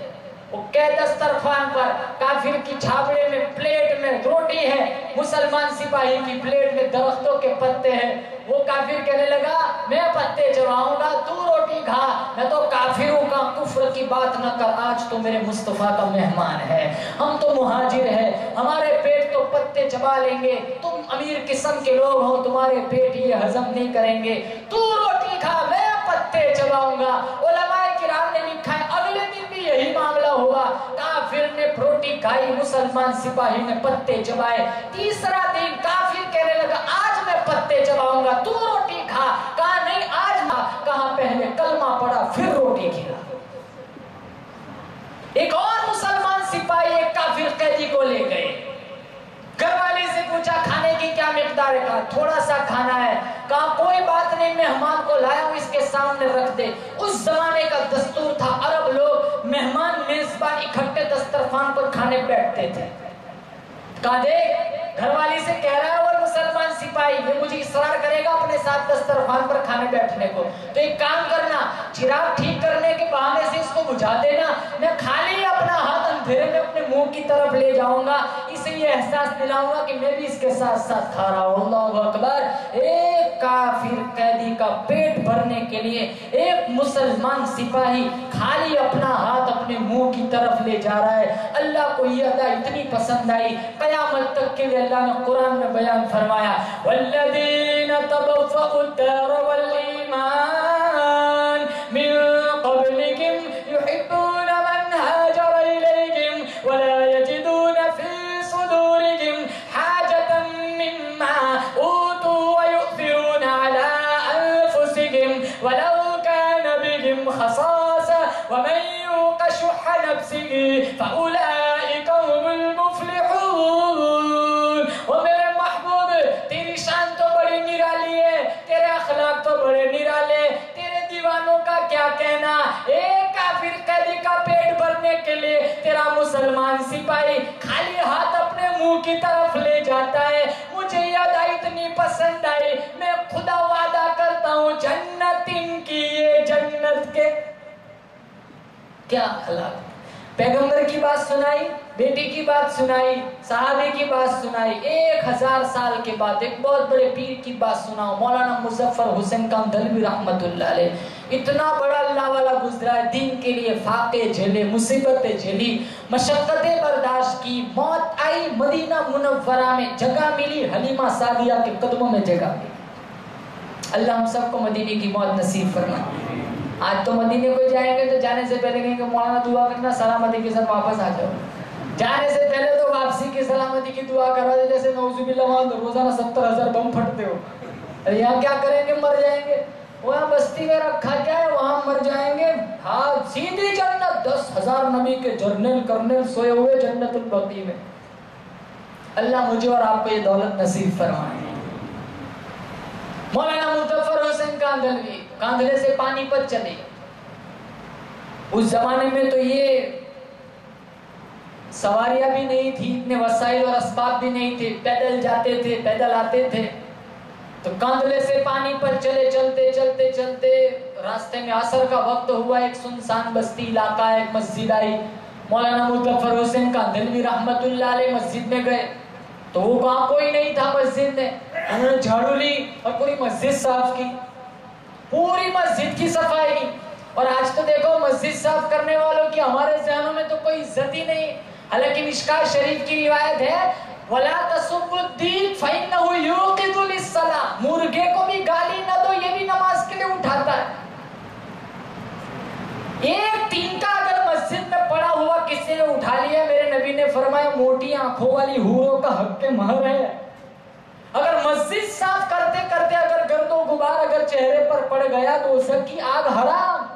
وہ کہ دسترخوان پر کافر کی چھابڑے میں پلیٹ میں روٹی ہے، مسلمان سپاہی کی پلیٹ میں درختوں کے پتے ہیں. وہ کافر کہنے لگا میں پتے چباؤں گا، تو روٹی کھا، میں تو کافروں کا کفر کی بات نہ کر. آج تو میرے مصطفیٰ کا مہمان ہے، ہم تو مہاجر ہیں، ہمارے پیٹ تو پتے چبا لیں گے، تم امیر قسم کے لوگ ہو، تمہارے پیٹ یہ ہضم نہیں کریں گے، تو روٹی کھا، میں پتے چباؤں گا. علماء کرام نے لکھا ہے اگلے دن بھی یہی معاملہ ہوا، کافر نے روٹی کھائی، مسلمان سپاہی نے پتے چبائے. تیسرا دن کافر کہنے لگا آج میں پتے چباؤں گا، تو روٹی کھا. کہا نہیں آج نہ، کہا پہلے کلمہ پڑھا پھر روٹی کھلا. ایک اور مسلمان سپاہی ایک کافر قیدی کو لے گئے، گھر والے سے پوچھا کھانے کی کیا مقدار ہے؟ کہا تھوڑا سا کھانا ہے. کہا کوئی بات نہیں، مہمان کو لایا ہوں اس کے سامنے رکھ دے. اس زمانے کا دستور تھا، عرب لوگ مہمان میزبان اکٹھے دسترخوان پر کھانے بیٹھتے تھے. کہا دیکھ گھر والی سے کہہ رہا ہے اور مسلمان سپاہی یہ مجھے اصرار کرے گا اپنے ساتھ دسترخوان پر کھانے بیٹھنے کو، تو ایک کام کرنا، چراغ ٹھیک کرنے کے بہانے سے اس کو بجھا دینا، میں خالی اپنا ہاتھ اندھیرے میں اپنے منہ کی طرف لے جاؤں گا، اسے یہ احساس دلاؤں گا کہ میں بھی اس کے ساتھ ساتھ کھا رہا ہوں. اللہ اکبر. ایک کافر قیدی کا پیٹ بھرنے کے لیے ایک مسلمان سپاہی خالی اپنا ہاتھ اپنے منہ کی طرف لے جا رہا ہے. اللہ کو یہ ادا اتنی پسند آئی، قیامت تک کے لیے اللہ نے قرآن میں بیان فرمایا والذین تبوأوا الدار والایمان من قبلکم یحبون من هاجر الیہم ولا یجدون فی صدورکم حاجة مما اوتوا ویؤثرون علی انفسکم ولو کان بهم خصاصة ومن یوق شح نفسه فأولئک هم المفلحون. وہ میرے محبوب تیری شان تو بڑی نرالی ہے، تیرے اخلاق تو بڑے نرالے، تیرے دیوانوں کا کیا کہنا. ایک کافر قیدی کا پیٹ بھرنے کے لیے تیرا مسلمان سپاہی خالی ہاتھ اپنے منہ کی طرف لے جاتا ہے. مجھے یہ ادا اتنی پسند آئی، میں خدا وعدہ کرتا ہوں جنت ان کی، یہ جنت کے کیا اخلاق. پیغمبر کی بات سنائی، بیٹی کی بات سنائی، صحابی کی بات سنائی. 1000 سال کے بعد ایک بہت بڑے پیر کی بات سناؤ، مولانا مظفر حسین کاندھلوی رحمت اللہ علیہ. اتنا بڑا اللہ والا گزرا ہے، دین کے لیے فاقے جھیلے، مصیبتیں جھیلی، مشقتیں برداشت کی. موت آئی مدینہ منورہ میں، جگہ ملی حلیمہ سعدیہ کے قدموں میں جگہ ملی. اللہ ہم سب کو مدینے کی موت نصیب فرمائے. آج تو مدینے کو جائیں گے تو جانے سے پہلے کہیں گے مولانا دعا کرنا سلامتی کے ساتھ واپس آ جاؤ. جانے سے پہلے تو واپسی کی سلامتی کی دعا کروا دے، جیسے نعوذ باللہ روزانہ 70,000 بم پھٹتے ہو. یہاں کیا کریں گے؟ مر جائیں گے. وہاں بستی میں رکھا کیا ہے، وہاں مر جائیں گے. ہاں سیدھی جنت. 10,000 نبی کے جرنیل کرنیل سوئے ہوئے جنت البقیع میں. اللہ مجھے اور آپ کو یہ دولت نصیب فرمائے. مولانا مظفر حسین کاندھلوی کاندھلے سے پانی پت چلے. اس زمانے میں تو یہ سواریاں بھی نہیں تھی، اتنے وسائل اور اسباب بھی نہیں تھے، پیدل جاتے تھے، پیدل آتے تھے. تو کاندھلے سے پانی پر چلے، چلتے چلتے چلتے راستے میں عصر کا وقت ہوا. ایک سنسان بستی علاقہ ہے، ایک مسجد آئی. مولانا مظفر حسین کاندھلوی رحمت اللہ علیہ مسجد میں گئے تو وہ وہاں کوئی نہیں تھا مسجد میں. انہوں نے جھاڑو لی اور پوری مسجد صاف کی، پوری مسجد کی صفائی کی. اور آج تو دیکھو مسجد صاف کرنے والوں کی ہمارے ذہنوں میں تو کوئی عزت ہی نہیں. حالانکہ مشکات شریف کی روایت ہے وَلَا تَسُبُّ الدِّينَ فَإِنَّهُ يُوقِظُ لِلصَّلَاةِ، مرغے کو بھی گالی نہ دو، یہ بھی نماز کے لیے اٹھاتا ہے. ایک تینکا اگر مسجد میں پڑا ہوا کسی نے اٹھا لیا، میرے نبی نے فرمایا موٹی آنکھوں والی حوروں کا حق مہر ہے. اگر مسجد صاف کرتے کرتے اگر گرد و غبار اگر چہرے پر پڑ گیا تو اس کی آگ حرام.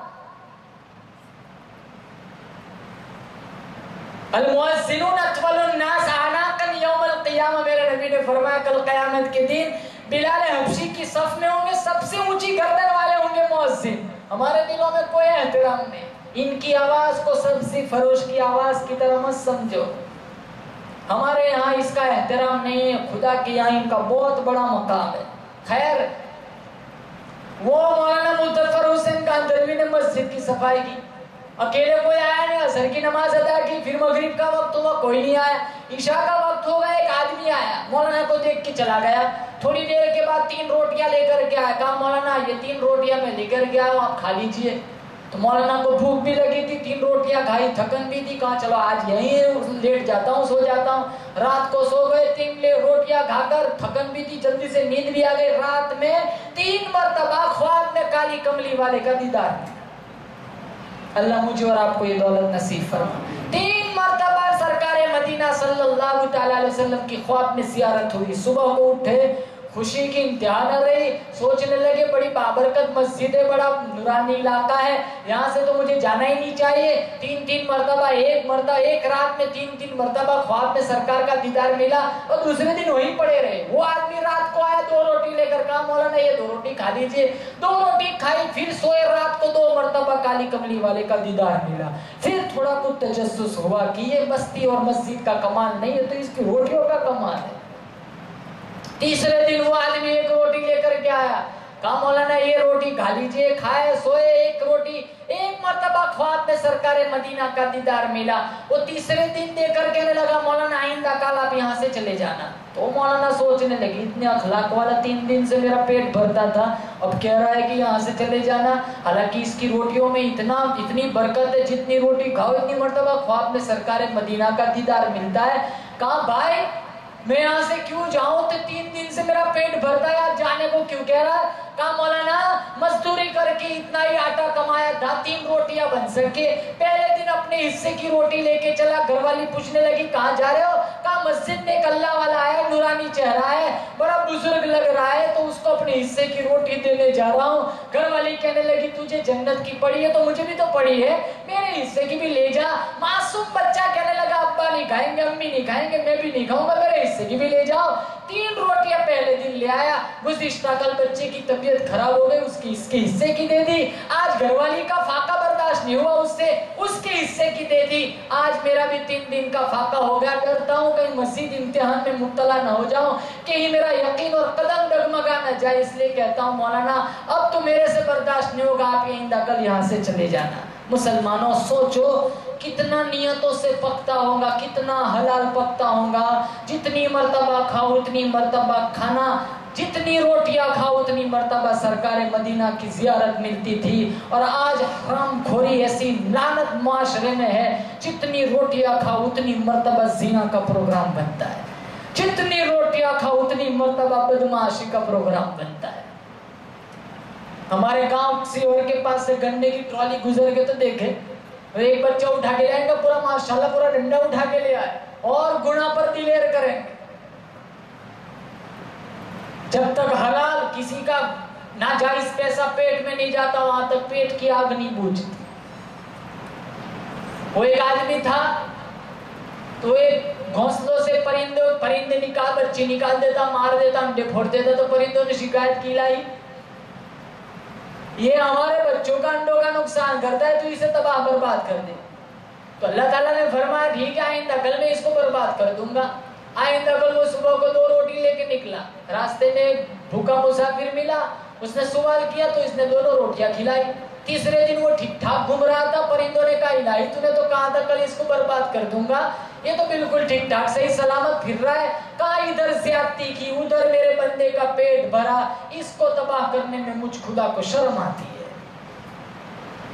المؤذنون اطول الناس اعناقا یوم القیامہ، میرے نبی نے فرمایا کل قیامت کے دن بلال حبشی کی صف میں ہوں گے، سب سے اونچی گردن والے ہوں گے مؤذن. ہمارے دلوں میں کوئی احترام نہیں. ان کی آواز کو سبزی فروش کی آواز کی طرح مت سمجھو. ہمارے یہاں اس کا احترام نہیں ہے، خدا کے یہاں ان کا بہت بڑا مقام ہے. خیر، وہ مولانا مظفر حسین کاندھلوی نے مسجد کی صفائی کی. اکیلے کوئی آیا نہیں، عصر کی نماز ادا کی، پھر مغرب کا وقت ہوا کوئی نہیں آیا، عشاء کا وقت ہو گیا ایک آدمی آیا، مولانا کو دیکھ کے چلا گیا. تھوڑی دیر کے بعد 3 روٹیاں لے کر کے آیا. کہا مولانا یہ 3 روٹیاں میں لے کر کے آیا ہوں، آپ کھا لیجئے. تو مولانا کو بھوک بھی لگی تھی، 3 روٹیاں کھائی، تھکن بھی تھی. کہا چلو آج یہیں لیٹ جاتا ہوں، سو جاتا ہوں. رات کو سو گئے، 3 روٹیاں کھا کر، تھکن بھی تھی، جلدی سے نیند بھی آ گئی. رات میں 3 مرتبہ خواب میں کالی کملی والے کا دیدار. اللہ مجھے اور آپ کو یہ دولت نصیب فرما. 3 مرتبہ سرکار مدینہ صلی اللہ تعالی علیہ وسلم کی خواب میں زیارت ہوئی. صبح کو اٹھے، خوشی کی انتہا نہ رہی، سوچنے لگے بڑی بابرکت مسجد ہے، بڑا نورانی علاقہ ہے، یہاں سے تو مجھے جانا ہی نہیں چاہیے. 3 مرتبہ ایک رات میں 3 مرتبہ خواب میں سرکار کا دیدار ملا اور دوسرے دن وہیں پڑے رہے. وہ آدمی رات کو آیا 2 روٹی لے کر. کہا مولانا یہ 2 روٹی کھا لیجیے. 2 روٹی کھائی، پھر سوئے. رات کو 2 مرتبہ کالی کملی والے کا دیدار ملا. پھر تھوڑا کچھ تجسس ہوا کہ یہ بستی اور مسجد کا کمال نہیں ہے تو اس کی روٹیوں کا کمال ہے. تیسرے دن وہ آدمی 1 روٹی لے کر کے آیا. کہا مولانا یہ روٹی کھا لیجیے. کھائے، سوئے. 1 روٹی. 1 مرتبہ خواب میں سرکار مدینہ کا دیدار ملا. وہ تیسرے دن دے کر کہنے لگا مولانا آئندہ کل آپ یہاں سے چلے جانا. تو مولانا سوچنے لگی اتنے اخلاق والا 3 دن سے میرا پیٹ بھرتا تھا، اب کہہ رہا ہے کہ یہاں سے چلے جانا. حالانکہ اس کی روٹیوں میں اتنی برکت ہے، جتنی روٹی کھاؤ اتنی مرتبہ خواب میں سرکار مدینہ کا دیدار ملتا ہے. کہا بھائی میں یہاں سے کیوں جاؤں، تو 3 دن سے میرا پیٹ بھرتا ہے، آپ جانے کو کیوں کہہ رہا ہے. کہا مولانا مزدوری کر کے اتنا ہی آٹا کمایا تھا 3 روٹیاں بن سکے. پہلے دن اپنے حصے کی روٹی لے کے چلا. گھر والی پوچھنے لگی کہاں جا رہے ہو. کہا مسجد میں ایک اللہ والا ہے، نورانی چہرہ ہے، بڑا بزرگ لگ رہا ہے، تو اس کو اپنے حصے کی روٹی دینے جا رہا ہوں. گھر والی کہنے لگی تجھے جنت کی پڑی ہے تو مجھے بھی تو پڑی ہے، میرے حصے کی بھی لے جا. معصوم بچہ کہنے لگا ابا نہیں کھائیں گے، امی نہیں کھائیں گے، میں بھی نہیں کھاؤں گا، میرے حصے کی بھی لے جاؤ. 3 روٹیاں پہلے دن لے آیا. گزشتہ کل بچے کی طبیعت خراب ہو گئی، اس کے حصے کی دے دی. آج گھر والی کا فاقہ برداشت نہیں ہوا اس سے، اس کے حصے کی دے دی. آج میرا بھی 3 دن کا فاقہ ہو گیا. ڈرتا ہوں کہیں مزید امتحان میں مبتلا نہ ہو جاؤں، کہیں میرا یقین اور قدم ڈگمگا نہ جائے، اس لیے کہتا ہوں مولانا اب تو میرے سے برداشت نہیں ہوگا، آپ آئندہ کل یہاں سے چلے جانا. مسلمانوں سوچو کتنا نیتوں سے پکتا ہوگا، کتنا حلال پکتا ہوگا. جتنی مرتبہ کھاؤ اتنی مرتبہ کھانا، جتنی روٹیاں کھاؤ اتنی مرتبہ سرکار مدینہ کی زیارت ملتی تھی. اور آج حرام خوری ایسی لعنت معاشرے میں ہے، جتنی روٹیاں کھاؤ اتنی مرتبہ زنا کا پروگرام بنتا ہے، جتنی روٹیاں کھاؤ اتنی مرتبہ بدمعاشی کا پروگرام بنتا ہے. ہمارے گاؤں سیور کے پاس سے گنے کی ٹرالی گزر گئے تو دیکھے ایک بچہ اٹھا کے لائیں گے، پورا ماشاءاللہ پورا ڈنڈا اٹھا کے لے آئے اور گناہ پر دلیر کریں گے. جب تک حلال کسی کا ناجائز پیسہ پیٹ میں نہیں جاتا وہاں تک پیٹ کی آگ نہیں بجھتی. وہ ایک آدمی تھا تو ایک گھونسلوں سے پرندے بچے نکال دیتا، مار دیتا، انڈے پھوڑ دیتا، تو پرندوں نے شکایت کی لائی یہ ہمارے بچوں کا انڈوں کا نقصان کرتا ہے، تو اسے تباہ برباد کر دے۔ تو اللہ تعالیٰ نے فرمایا ٹھیک ہے آئندہ کل میں اس کو برباد کر دوں گا۔ آئندہ کل وہ صبح کو 2 روٹی لے کے نکلا، راستے میں ایک بھوکا مسافر ملا، اس نے سوال کیا تو اس نے 2 روٹیاں کھلائی۔ تیسرے دن وہ ٹھیک ٹھاک گھوم رہا تھا، پرندوں نے کہا الہی تو نے تو کہا تھا کل اس کو برباد کر دوں گا، یہ تو بالکل ٹھیک ٹھاک صحیح سلامت پھر رہا ہے، کہا ادھر زیادتی کی، ادھر میرے بندے کا پیٹ بھرا، اس کو تباہ کرنے میں مجھ خدا کو شرم آتی ہے۔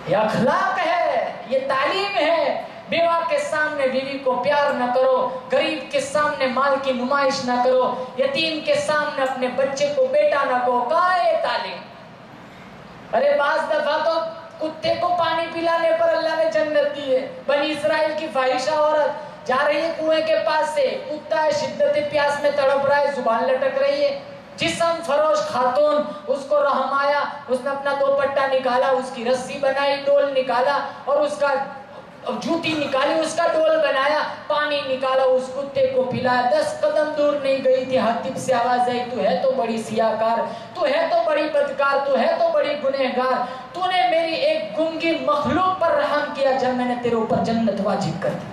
یہ اخلاق ہے، یہ تعلیم ہے۔ بیوہ کے سامنے بیوی کو پیار نہ کرو، غریب کے سامنے مال کی نمائش نہ کرو، یتیم کے سامنے اپنے بچے کو بیٹا نہ کہو، کہاں ہے تعلیم؟ ارے بعض دفعہ تو کتے کو پانی پلانے پر اللہ نے جنت دی ہے۔ بنی اسرائیل کی فاحشہ عورت جا رہی ہے کنویں کے پاس سے، کتا ہے شدت پیاس میں تڑپ رہا ہے، زبان لٹک رہی ہے، جسم فروش خاتون، اس کو رحم آیا، اس نے اپنا دوپٹہ نکالا، اس کی رسی بنائی، ڈول نکالا اور اس کا جوتی نکالی، اس کا ڈول بنایا، پانی نکالا، اس کتے کو پلایا۔ 10 قدم دور نہیں گئی تھی، حاتب سے آواز آئی تو ہے تو بڑی سیاکار، تو ہے تو بڑی بدکار، تو ہے تو بڑی گنہگار، تو نے میری ایک گنگی مخلوق پر رحم کیا جب میں نے تیرے اوپر جنت واجب کر دی۔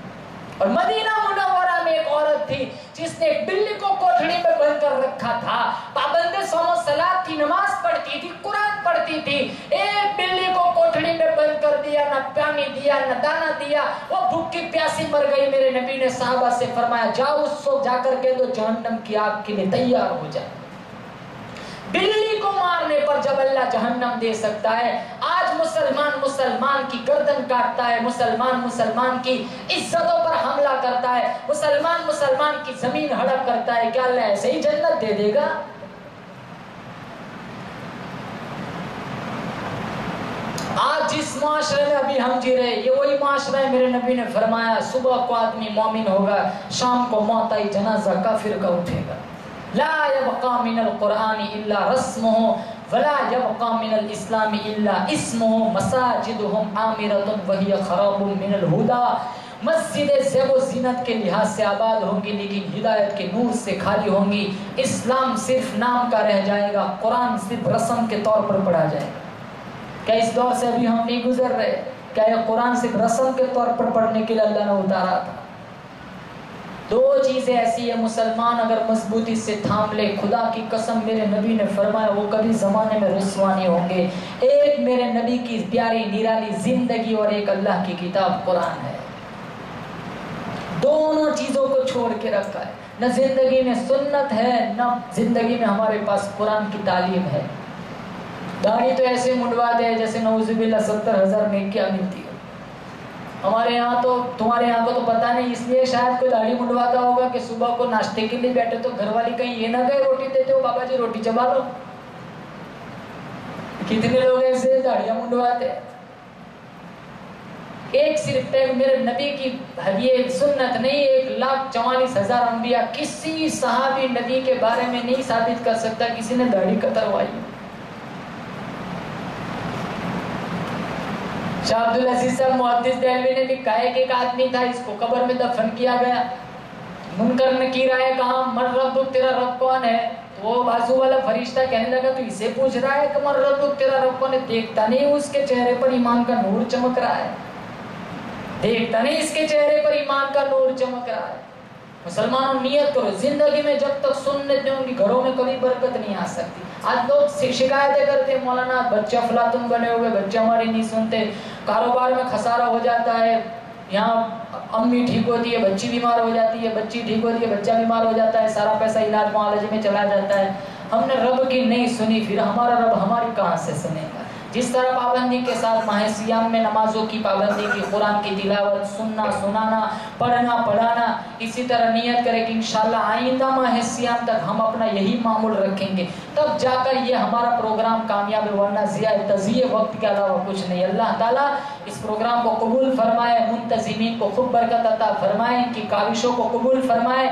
اور مدینہ منورہ میں ایک عورت تھی جس نے ایک بلی کو کوٹھڑی میں بند کر رکھا تھا، پابند صوم و صلاۃ کی نماز پڑھتی تھی، قرآن پڑھتی تھی، ایک بلی کو کوٹھڑی میں بند کر دیا، نہ پانی دیا نہ دانا دیا، وہ بھوکی پیاسی مر گئی۔ میرے نبی نے صحابہ سے فرمایا جاؤ اس کو جا کر کے دو جہنم کی آگ کے لیے تیار ہو جائے۔ بلی کو مارنے پر جب اللہ جہنم دے سکتا ہے، آج مسلمان کی گردن کاٹتا ہے، مسلمان کی عزتوں پر حملہ کرتا ہے، مسلمان کی زمین ہڑپ کرتا ہے، کیا اللہ ایسے ہی جنت دے دے گا؟ آج جس معاشرے میں ابھی ہم جی رہے یہ وہی معاشرہ ہے۔ میرے نبی نے فرمایا صبح کو آدمی مومن ہوگا، شام کو موت آئی جنازہ کافر کا اٹھے گا۔ لا يبقى من القرآن الا رسمه ولا يبقى من الاسلام الا اسمه مساجدهم عامرة وهي خراب من الهدى، مسجدیں زیب و زینت کے لحاظ سے آباد ہوں گی لیکن ہدایت کے نور سے خالی ہوں گی۔ اسلام صرف نام کا رہ جائے گا، قرآن صرف رسم کے طور پر پڑھا جائے گا۔ کیا اس دور سے ابھی ہم نہیں گزر رہے؟ کیا یہ قرآن صرف رسم کے طور پر پڑھنے کے لیے اللہ نے اتارا تھا؟ 2 چیزیں ایسی ہے مسلمان اگر مضبوطی سے تھام لے، خدا کی قسم میرے نبی نے فرمایا وہ کبھی زمانے میں رسوا نہیں ہوں گے۔ ایک میرے نبی کی پیاری نرالی زندگی اور ایک اللہ کی کتاب قرآن ہے۔ دونوں چیزوں کو چھوڑ کے رکھا ہے، نہ زندگی میں سنت ہے نہ زندگی میں ہمارے پاس قرآن کی تعلیم ہے۔ داڑھی تو ایسے منڈوا دے جیسے نعوذ باللہ 70,000 میں کیا ملتی ہے۔ ہمارے یہاں تو تمہارے یہاں کو تو پتہ نہیں، اس لیے شاید کوئی داڑھی منڈواتا ہوگا کہ صبح کو ناشتے کے لیے بیٹھے تو گھر والی کہیں یہ نہ کہے روٹی دیتے ہو بابا جی روٹی چبا لو۔ کتنے لوگ ایسے داڑیاں منڈواتے ہیں؟ ایک صرف میرے نبی کی یہ سنت نہیں، 1,44,000 انبیاء، کسی صحابی نبی کے بارے میں نہیں ثابت کر سکتا کسی نے داڑھی کتروائی۔ شاہ عبدالعزیز صاحب محدث دہلوی نے لکھا ہے کہ ایک آدمی تھا، اس کو قبر میں دفن کیا گیا، منکر نکیر آئے، کہا من ربک، تیرا رب کون ہے؟ تو وہ بازو والا فرشتہ کہنے لگا تو اسے پوچھ رہا ہے کہ من ربک، تیرا رب کون ہے؟ دیکھتا نہیں اس کے چہرے پر ایمان کا نور چمک رہا ہے، دیکھتا نہیں اس کے چہرے پر ایمان کا نور چمک رہا ہے۔ مسلمانوں نیت کرو، زندگی میں جب تک سنت نہیں ہوگی گھروں میں کبھی برکت نہیں آ سکتی۔ آج لوگ شکایتیں کرتے ہیں مولانا بچے افلاطون بنے ہوئے، بچے ہماری نہیں سنتے، کاروبار میں خسارہ ہو جاتا ہے، یہاں امی ٹھیک ہوتی ہے بچی بیمار ہو جاتی ہے، بچی ٹھیک ہوتی ہے بچہ بیمار ہو جاتا ہے، سارا پیسہ علاج معالجے میں چلا جاتا ہے۔ ہم نے رب کی نہیں سنی، پھر ہمارا رب ہماری کہاں سے سنے گا؟ جس طرح پابندی کے ساتھ ماہ سیام میں نمازوں کی پابندی کی، قرآن کی تلاوت، سننا سنانا، پڑھنا پڑھانا، اسی طرح نیت کرے کہ انشاءاللہ آئندہ ماہ سیام تک ہم اپنا یہی معمول رکھیں گے، تب جا کر یہ ہمارا پروگرام کامیاب ہے، ورنہ تضیع وقت کے علاوہ کچھ نہیں۔ اللہ تعالیٰ اس پروگرام کو قبول فرمائے، منتظمین کو خوب برکت عطا فرمائے، ان کی کاوشوں کو قبول فرمائے،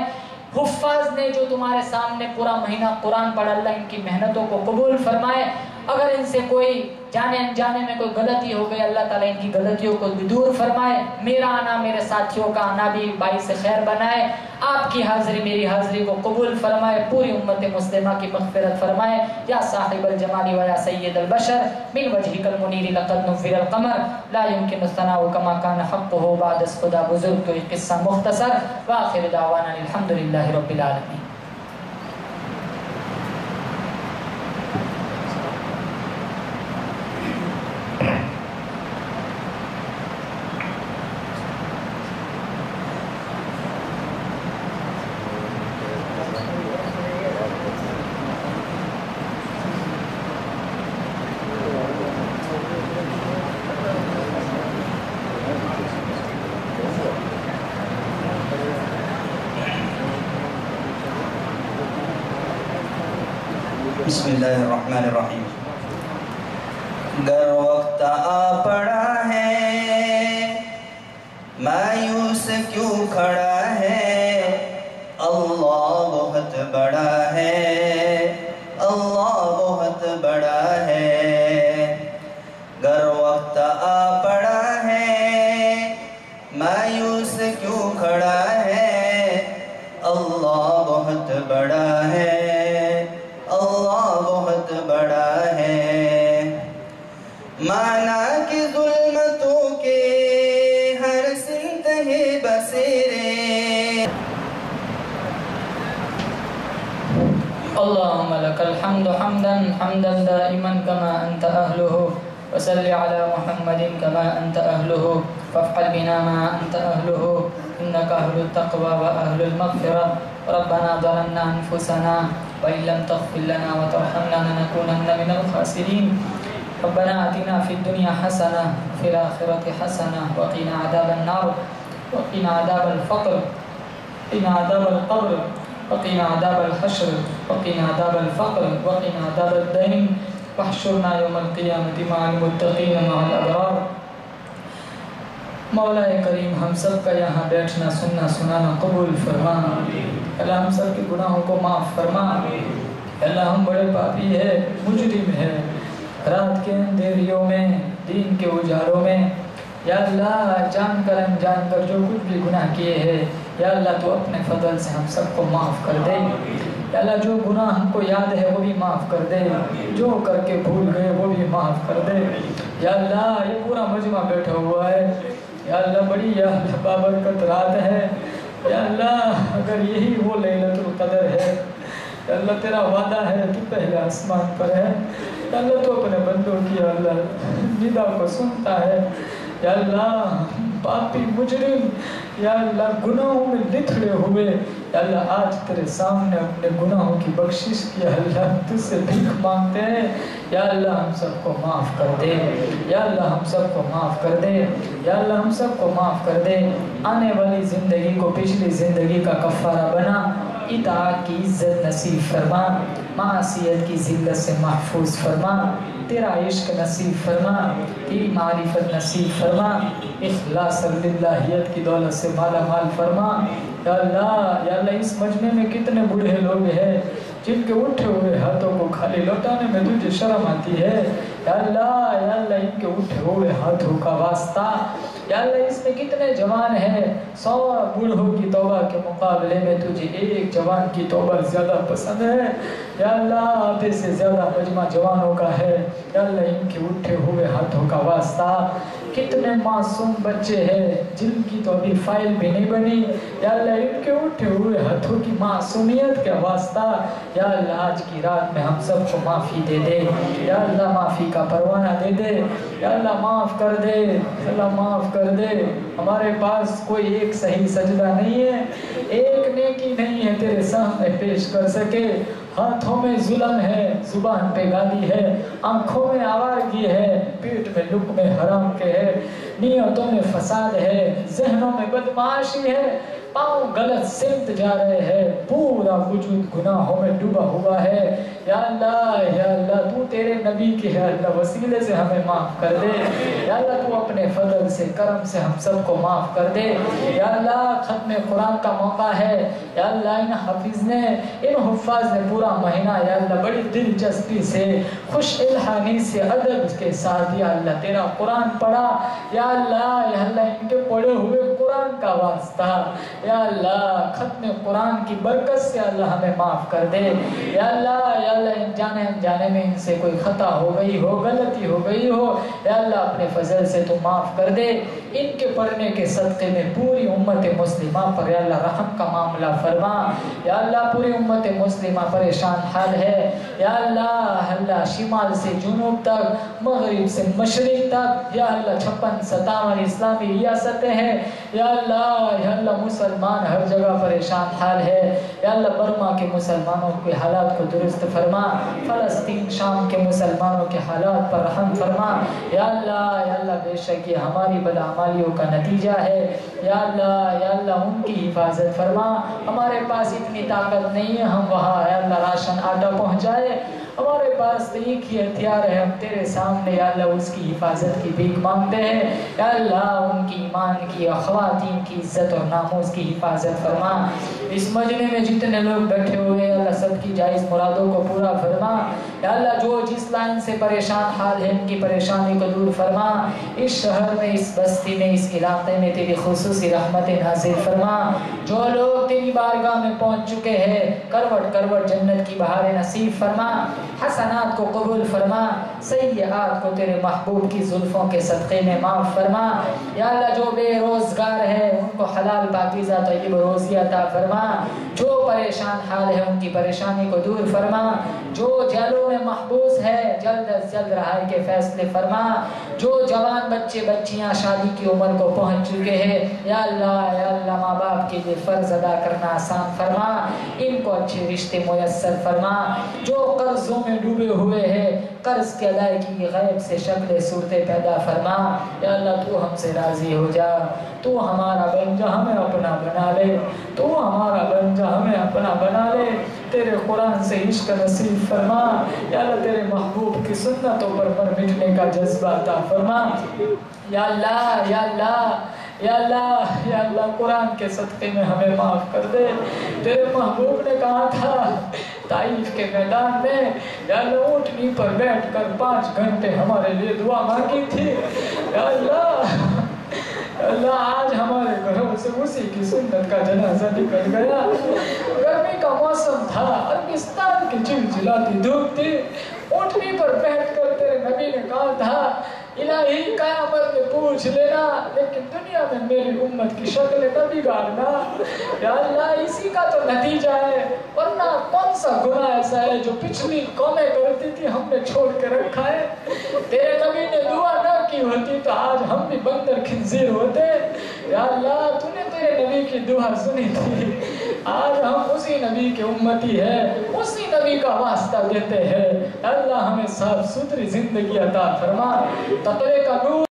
حفاظ نے جو تمہارے سامنے پورا مہینہ قرآن پڑھا، اللہ ان کی محنتوں کو قبول فرمائے۔ اگر ان سے کوئی جانے انجانے میں کوئی غلطی ہو گئی، اللہ تعالیٰ ان کی غلطیوں کو بھی دور فرمائے، میرا آنا میرے ساتھیوں کا آنا بھی باعث خیر بنائے، آپ کی حاضری میری حاضری کو قبول فرمائے، پوری امت مسلمہ کی مغفرت فرمائے۔ یا صاحب الجمال و یا سید البشر من وجهك المنیر لقد نفر القمر لا يمكن الثناء كما كان حقه بعد از خدا بزرگ تو ایک قصہ مختصر۔ وآخر دعوانا الحمدللہ رب العالمین۔ بسم اللہ الرحمن الرحیم۔ گر وقت آ پڑا ہے مایوس کیوں کھڑا ہے، اللہ بہت بڑا ہے، اللہ بہت بڑا ہے۔ گر وقت آ پڑا ہے مایوس کیوں کھڑا ہے، اللہ بہت بڑا ہے، اللہ بہت بڑا ہے۔ مانا کہ ظلمتوں کے ہر سنتہے بسیرے، اللهم لك الحمد حمدا حمدا دائما كما أنت أهله، وصل على محمد كما أنت أهله، فافعل بنا ما أنت أهله، إنك أهل التقوى وأهل المغفرة۔ ربنا ظلمنا أنفسنا وإن لم تغفر لنا وترحمنا لنكونن من الخاسرين۔ ربنا آتنا في الدنيا حسنة وفي الآخرة حسنة وقنا عذاب النار وقنا عذاب الفقر وقنا عذاب القبر وقنا عذاب الحشر وقنا عذاب الفقر وقنا عذاب الدين، واحشرنا يوم القيامة مع المتقين مع الأبرار۔ مولا کریم ہم سب کا یہاں بیٹھنا سننا سنانا قبول فرما، اللہ ہم سب کے گناہوں کو معاف فرما، اللہ ہم بڑے پاپی ہے، مجرم ہے، رات کے اندھیریوں میں دین کے اجالوں میں یا اللہ جان کر انجان کر جو کچھ بھی گناہ کیے ہیں یا اللہ تو اپنے فضل سے ہم سب کو معاف کر دے، یا اللہ جو گناہ ہم کو یاد ہے وہ بھی معاف کر دے، جو کر کے بھول گئے وہ بھی معاف کر دے، یا اللہ یہ پورا مجمع بیٹھا ہوا ہے یا اللہ بڑی یا اللہ بابرکت رات ہے، یا اللہ اگر یہی وہ لیلۃ القدر ہے یا اللہ تیرا وعدہ ہے تو پہلے آسمان پر ہے، یا اللہ تو اپنے بندوں کی یا اللہ ندا کو سنتا ہے، یا اللہ پاپی مجرم یا اللہ گناہوں میں لتھڑے ہوئے یا اللہ آج تیرے سامنے اپنے گناہوں کی بخشش کی اللہ تجھ سے بھیک مانگتے ہیں، یا اللہ ہم سب کو معاف کر دے، یا اللہ ہم سب کو معاف کر دے، یا اللہ ہم سب کو معاف کر دے، آنے والی زندگی کو پچھلی زندگی کا کفارہ بنا، اطاعت کی عزت نصیب فرما، معصیت کی ذلت سے محفوظ فرما، تیرا عشق نصیب فرما، تیری معرفت نصیب فرما، اخلاص للہیت کی دولت سے مالا مال فرما، یا اللہ اس مجمع میں کتنے بوڑھے لوگ ہیں جن کے اٹھے ہوئے ہاتھوں کو خالی لوٹانے میں تجھے شرم آتی ہے، یا اللہ ان کے اٹھے ہوئے ہاتھوں کا واسطہ، یا اللہ اس میں کتنے جوان ہیں، 100 بوڑھوں کی توبہ کے مقابلے میں تجھے ایک جوان کی توبہ زیادہ پسند ہے، یا اللہ آدھے سے زیادہ مجمع جوانوں کا ہے، یا اللہ ان کے اٹھے ہوئے ہاتھوں کا واسطہ، کتنے معصوم بچے ہیں جن کی تو ابھی فائل بھی نہیں بنی، یا اللہ ان کے اٹھے ہوئے ہاتھوں کی معصومیت کے واسطہ یا اللہ آج کی رات میں ہم سب کو معافی دے دے، یا اللہ معافی کا پروانہ دے دے، یا اللہ معاف کر دے، اللہ معاف کر دے، ہمارے پاس کوئی ایک صحیح سجدہ نہیں ہے، ایک نیکی نہیں ہے تیرے سامنے پیش کر سکے، ہاتھوں میں ظلم ہے، زبان پہ گالی ہے، آنکھوں میں آوارگی ہے، پیٹ میں لقمے حرام کے ہے، نیتوں میں فساد ہے، ذہنوں میں بدمعاشی ہے، پاؤں غلط سمت جا رہے ہیں، پورا وجود گناہوں میں ڈوبا ہوا ہے۔ یا اللہ تو تیرے نبی کے ہے اللہ وسیلے سے ہمیں معاف کر دے۔ یا اللہ تو اپنے فضل سے کرم سے ہم سب کو معاف کر دے۔ یا اللہ ختم قرآن کا موقع ہے، یا اللہ ان حفاظ نے پورا مہینہ یا اللہ بڑی دلچسپی سے خوش الحانی سے ادب کے ساتھ یا اللہ تیرا قرآن پڑھا۔ یا اللہ ان کے پڑھے ہوئے قرآن کا واسطہ یا اللہ ختم قرآن کی برکت سے اللہ ہمیں معاف کر دے۔ یا اللہ جانے میں ان سے کوئی خطا ہو گئی ہو، غلطی ہو گئی ہو، یا اللہ اپنے فضل سے تو معاف کر دے۔ ان کے پڑھنے کے صدقے میں پوری امت مسلمہ پر یا اللہ رحم کا معاملہ فرما۔ یا اللہ پوری امت مسلمہ پریشان حال ہے، یا اللہ شمال سے جنوب تک، مغرب سے مشرق تک، یا اللہ 56-57 اسلامی ریاستیں ہیں، یا اللہ مسلمان ہر جگہ پریشان حال ہے۔ یا اللہ برما کے مسلمانوں کے حالات کو درست فرما، فلسطین شام کے مسلمانوں کے حالات پر رحم فرما۔ یا اللہ بے شک یہ ہماری بدعمالیوں کا نتیجہ ہے، یا اللہ ان کی حفاظت فرما۔ ہمارے پاس اتنی طاقت نہیں ہے ہم وہاں یا اللہ راشن آٹا پہنچائے، ہمارے پاس تو ایک ہی ہتھیار ہے، ہم تیرے سامنے یا اللہ اس کی حفاظت کی بھیک مانگتے ہیں۔ یا اللہ ان کی ایمان کی اور خواتین کی عزت اور ناموس کی حفاظت فرما۔ اس مجمع میں جتنے لوگ بیٹھے ہوئے ہیں اللہ سب کی جائز مرادوں کو پورا فرما۔ یا اللہ جو جس لائن سے پریشان حال ہے ان کی پریشانی کو دور فرما۔ اس شہر میں، اس بستی میں، اس علاقے میں تیری خصوصی رحمت نازل فرما۔ جو لوگ تیری بارگاہ میں پہنچ چکے ہیں کروٹ کروٹ جنت کی بہار نصیب فرما، حسنات کو قبول فرما، سیئات کو تیرے محبوب کی زلفوں کے صدقے میں معاف فرما۔ یا اللہ جو بے روزگار ہے ان کو حلال پاکیزہ طیب روزی عطا فرما، جو پریشان حال ہے ان کی پریشانی کو دور فرما، جو جیلوں میں محبوس ہے جلد از جلد رہائی کے فیصلے فرما، جو جوان بچے بچیاں شادی کی عمر کو پہنچ چکے ہیں یا اللہ ماں باپ کے لیے فرض ادا کرنا آسان فرما، ان کو اچھے رشتے میسر فرما۔ جو قرضوں میں ڈوبے ہوئے ہیں قرض کے ادائیگی کی غیب سے شکل صورتیں پیدا فرما۔ یا اللہ تو ہم سے راضی ہو جا، تو ہمارا بن جا، ہمیں اپنا بنا لے، تو ہمارا بن جا، ہمیں اپنا بنا لے۔ تیرے قرآن سے عشق نصیب فرما، یا اللہ تیرے محبوب کی سنتوں پر مٹنے کا جذبہ عطا فرما۔ یا اللہ قرآن کے صدقے میں ہمیں معاف کر دے۔ تیرے محبوب نے کہا تھا طائف کے میدان میں، یا اللہ اونٹنی پر بیٹھ کر 5 گھنٹے ہمارے لیے دعا مانگی تھی۔ یا اللہ آج ہمارے گھروں سے اسی کی سنت کا جنازہ نکل گیا۔ گرمی کا موسم تھا، عربستان کی چلچلاتی دھوپ تھی، اونٹنی پر بیٹھ کر تیرے نبی نے کہا تھا الہی قیامت میں پوچھ لینا لیکن دنیا میں میری امت کی شکل نہ بگاڑنا۔ یا اللہ اسی کا تو نتیجہ ہے، ورنہ کون سا گناہ ایسا ہے جو پچھلی قومیں کرتی تھی ہم نے چھوڑ کے رکھا ہے۔ تیرے نبی نے دعا نہ کی ہوتی تو آج ہم بھی بندر خنزیر ہوتے۔ یا اللہ تو نے تیرے نبی کی دعا سنی تھی، آج ہم اسی نبی کے امتی ہیں، اسی نبی کا واسطہ دیتے ہیں۔ اللہ ہمیں صاف ستھری زندگی عطا فرما، تقوی کا نور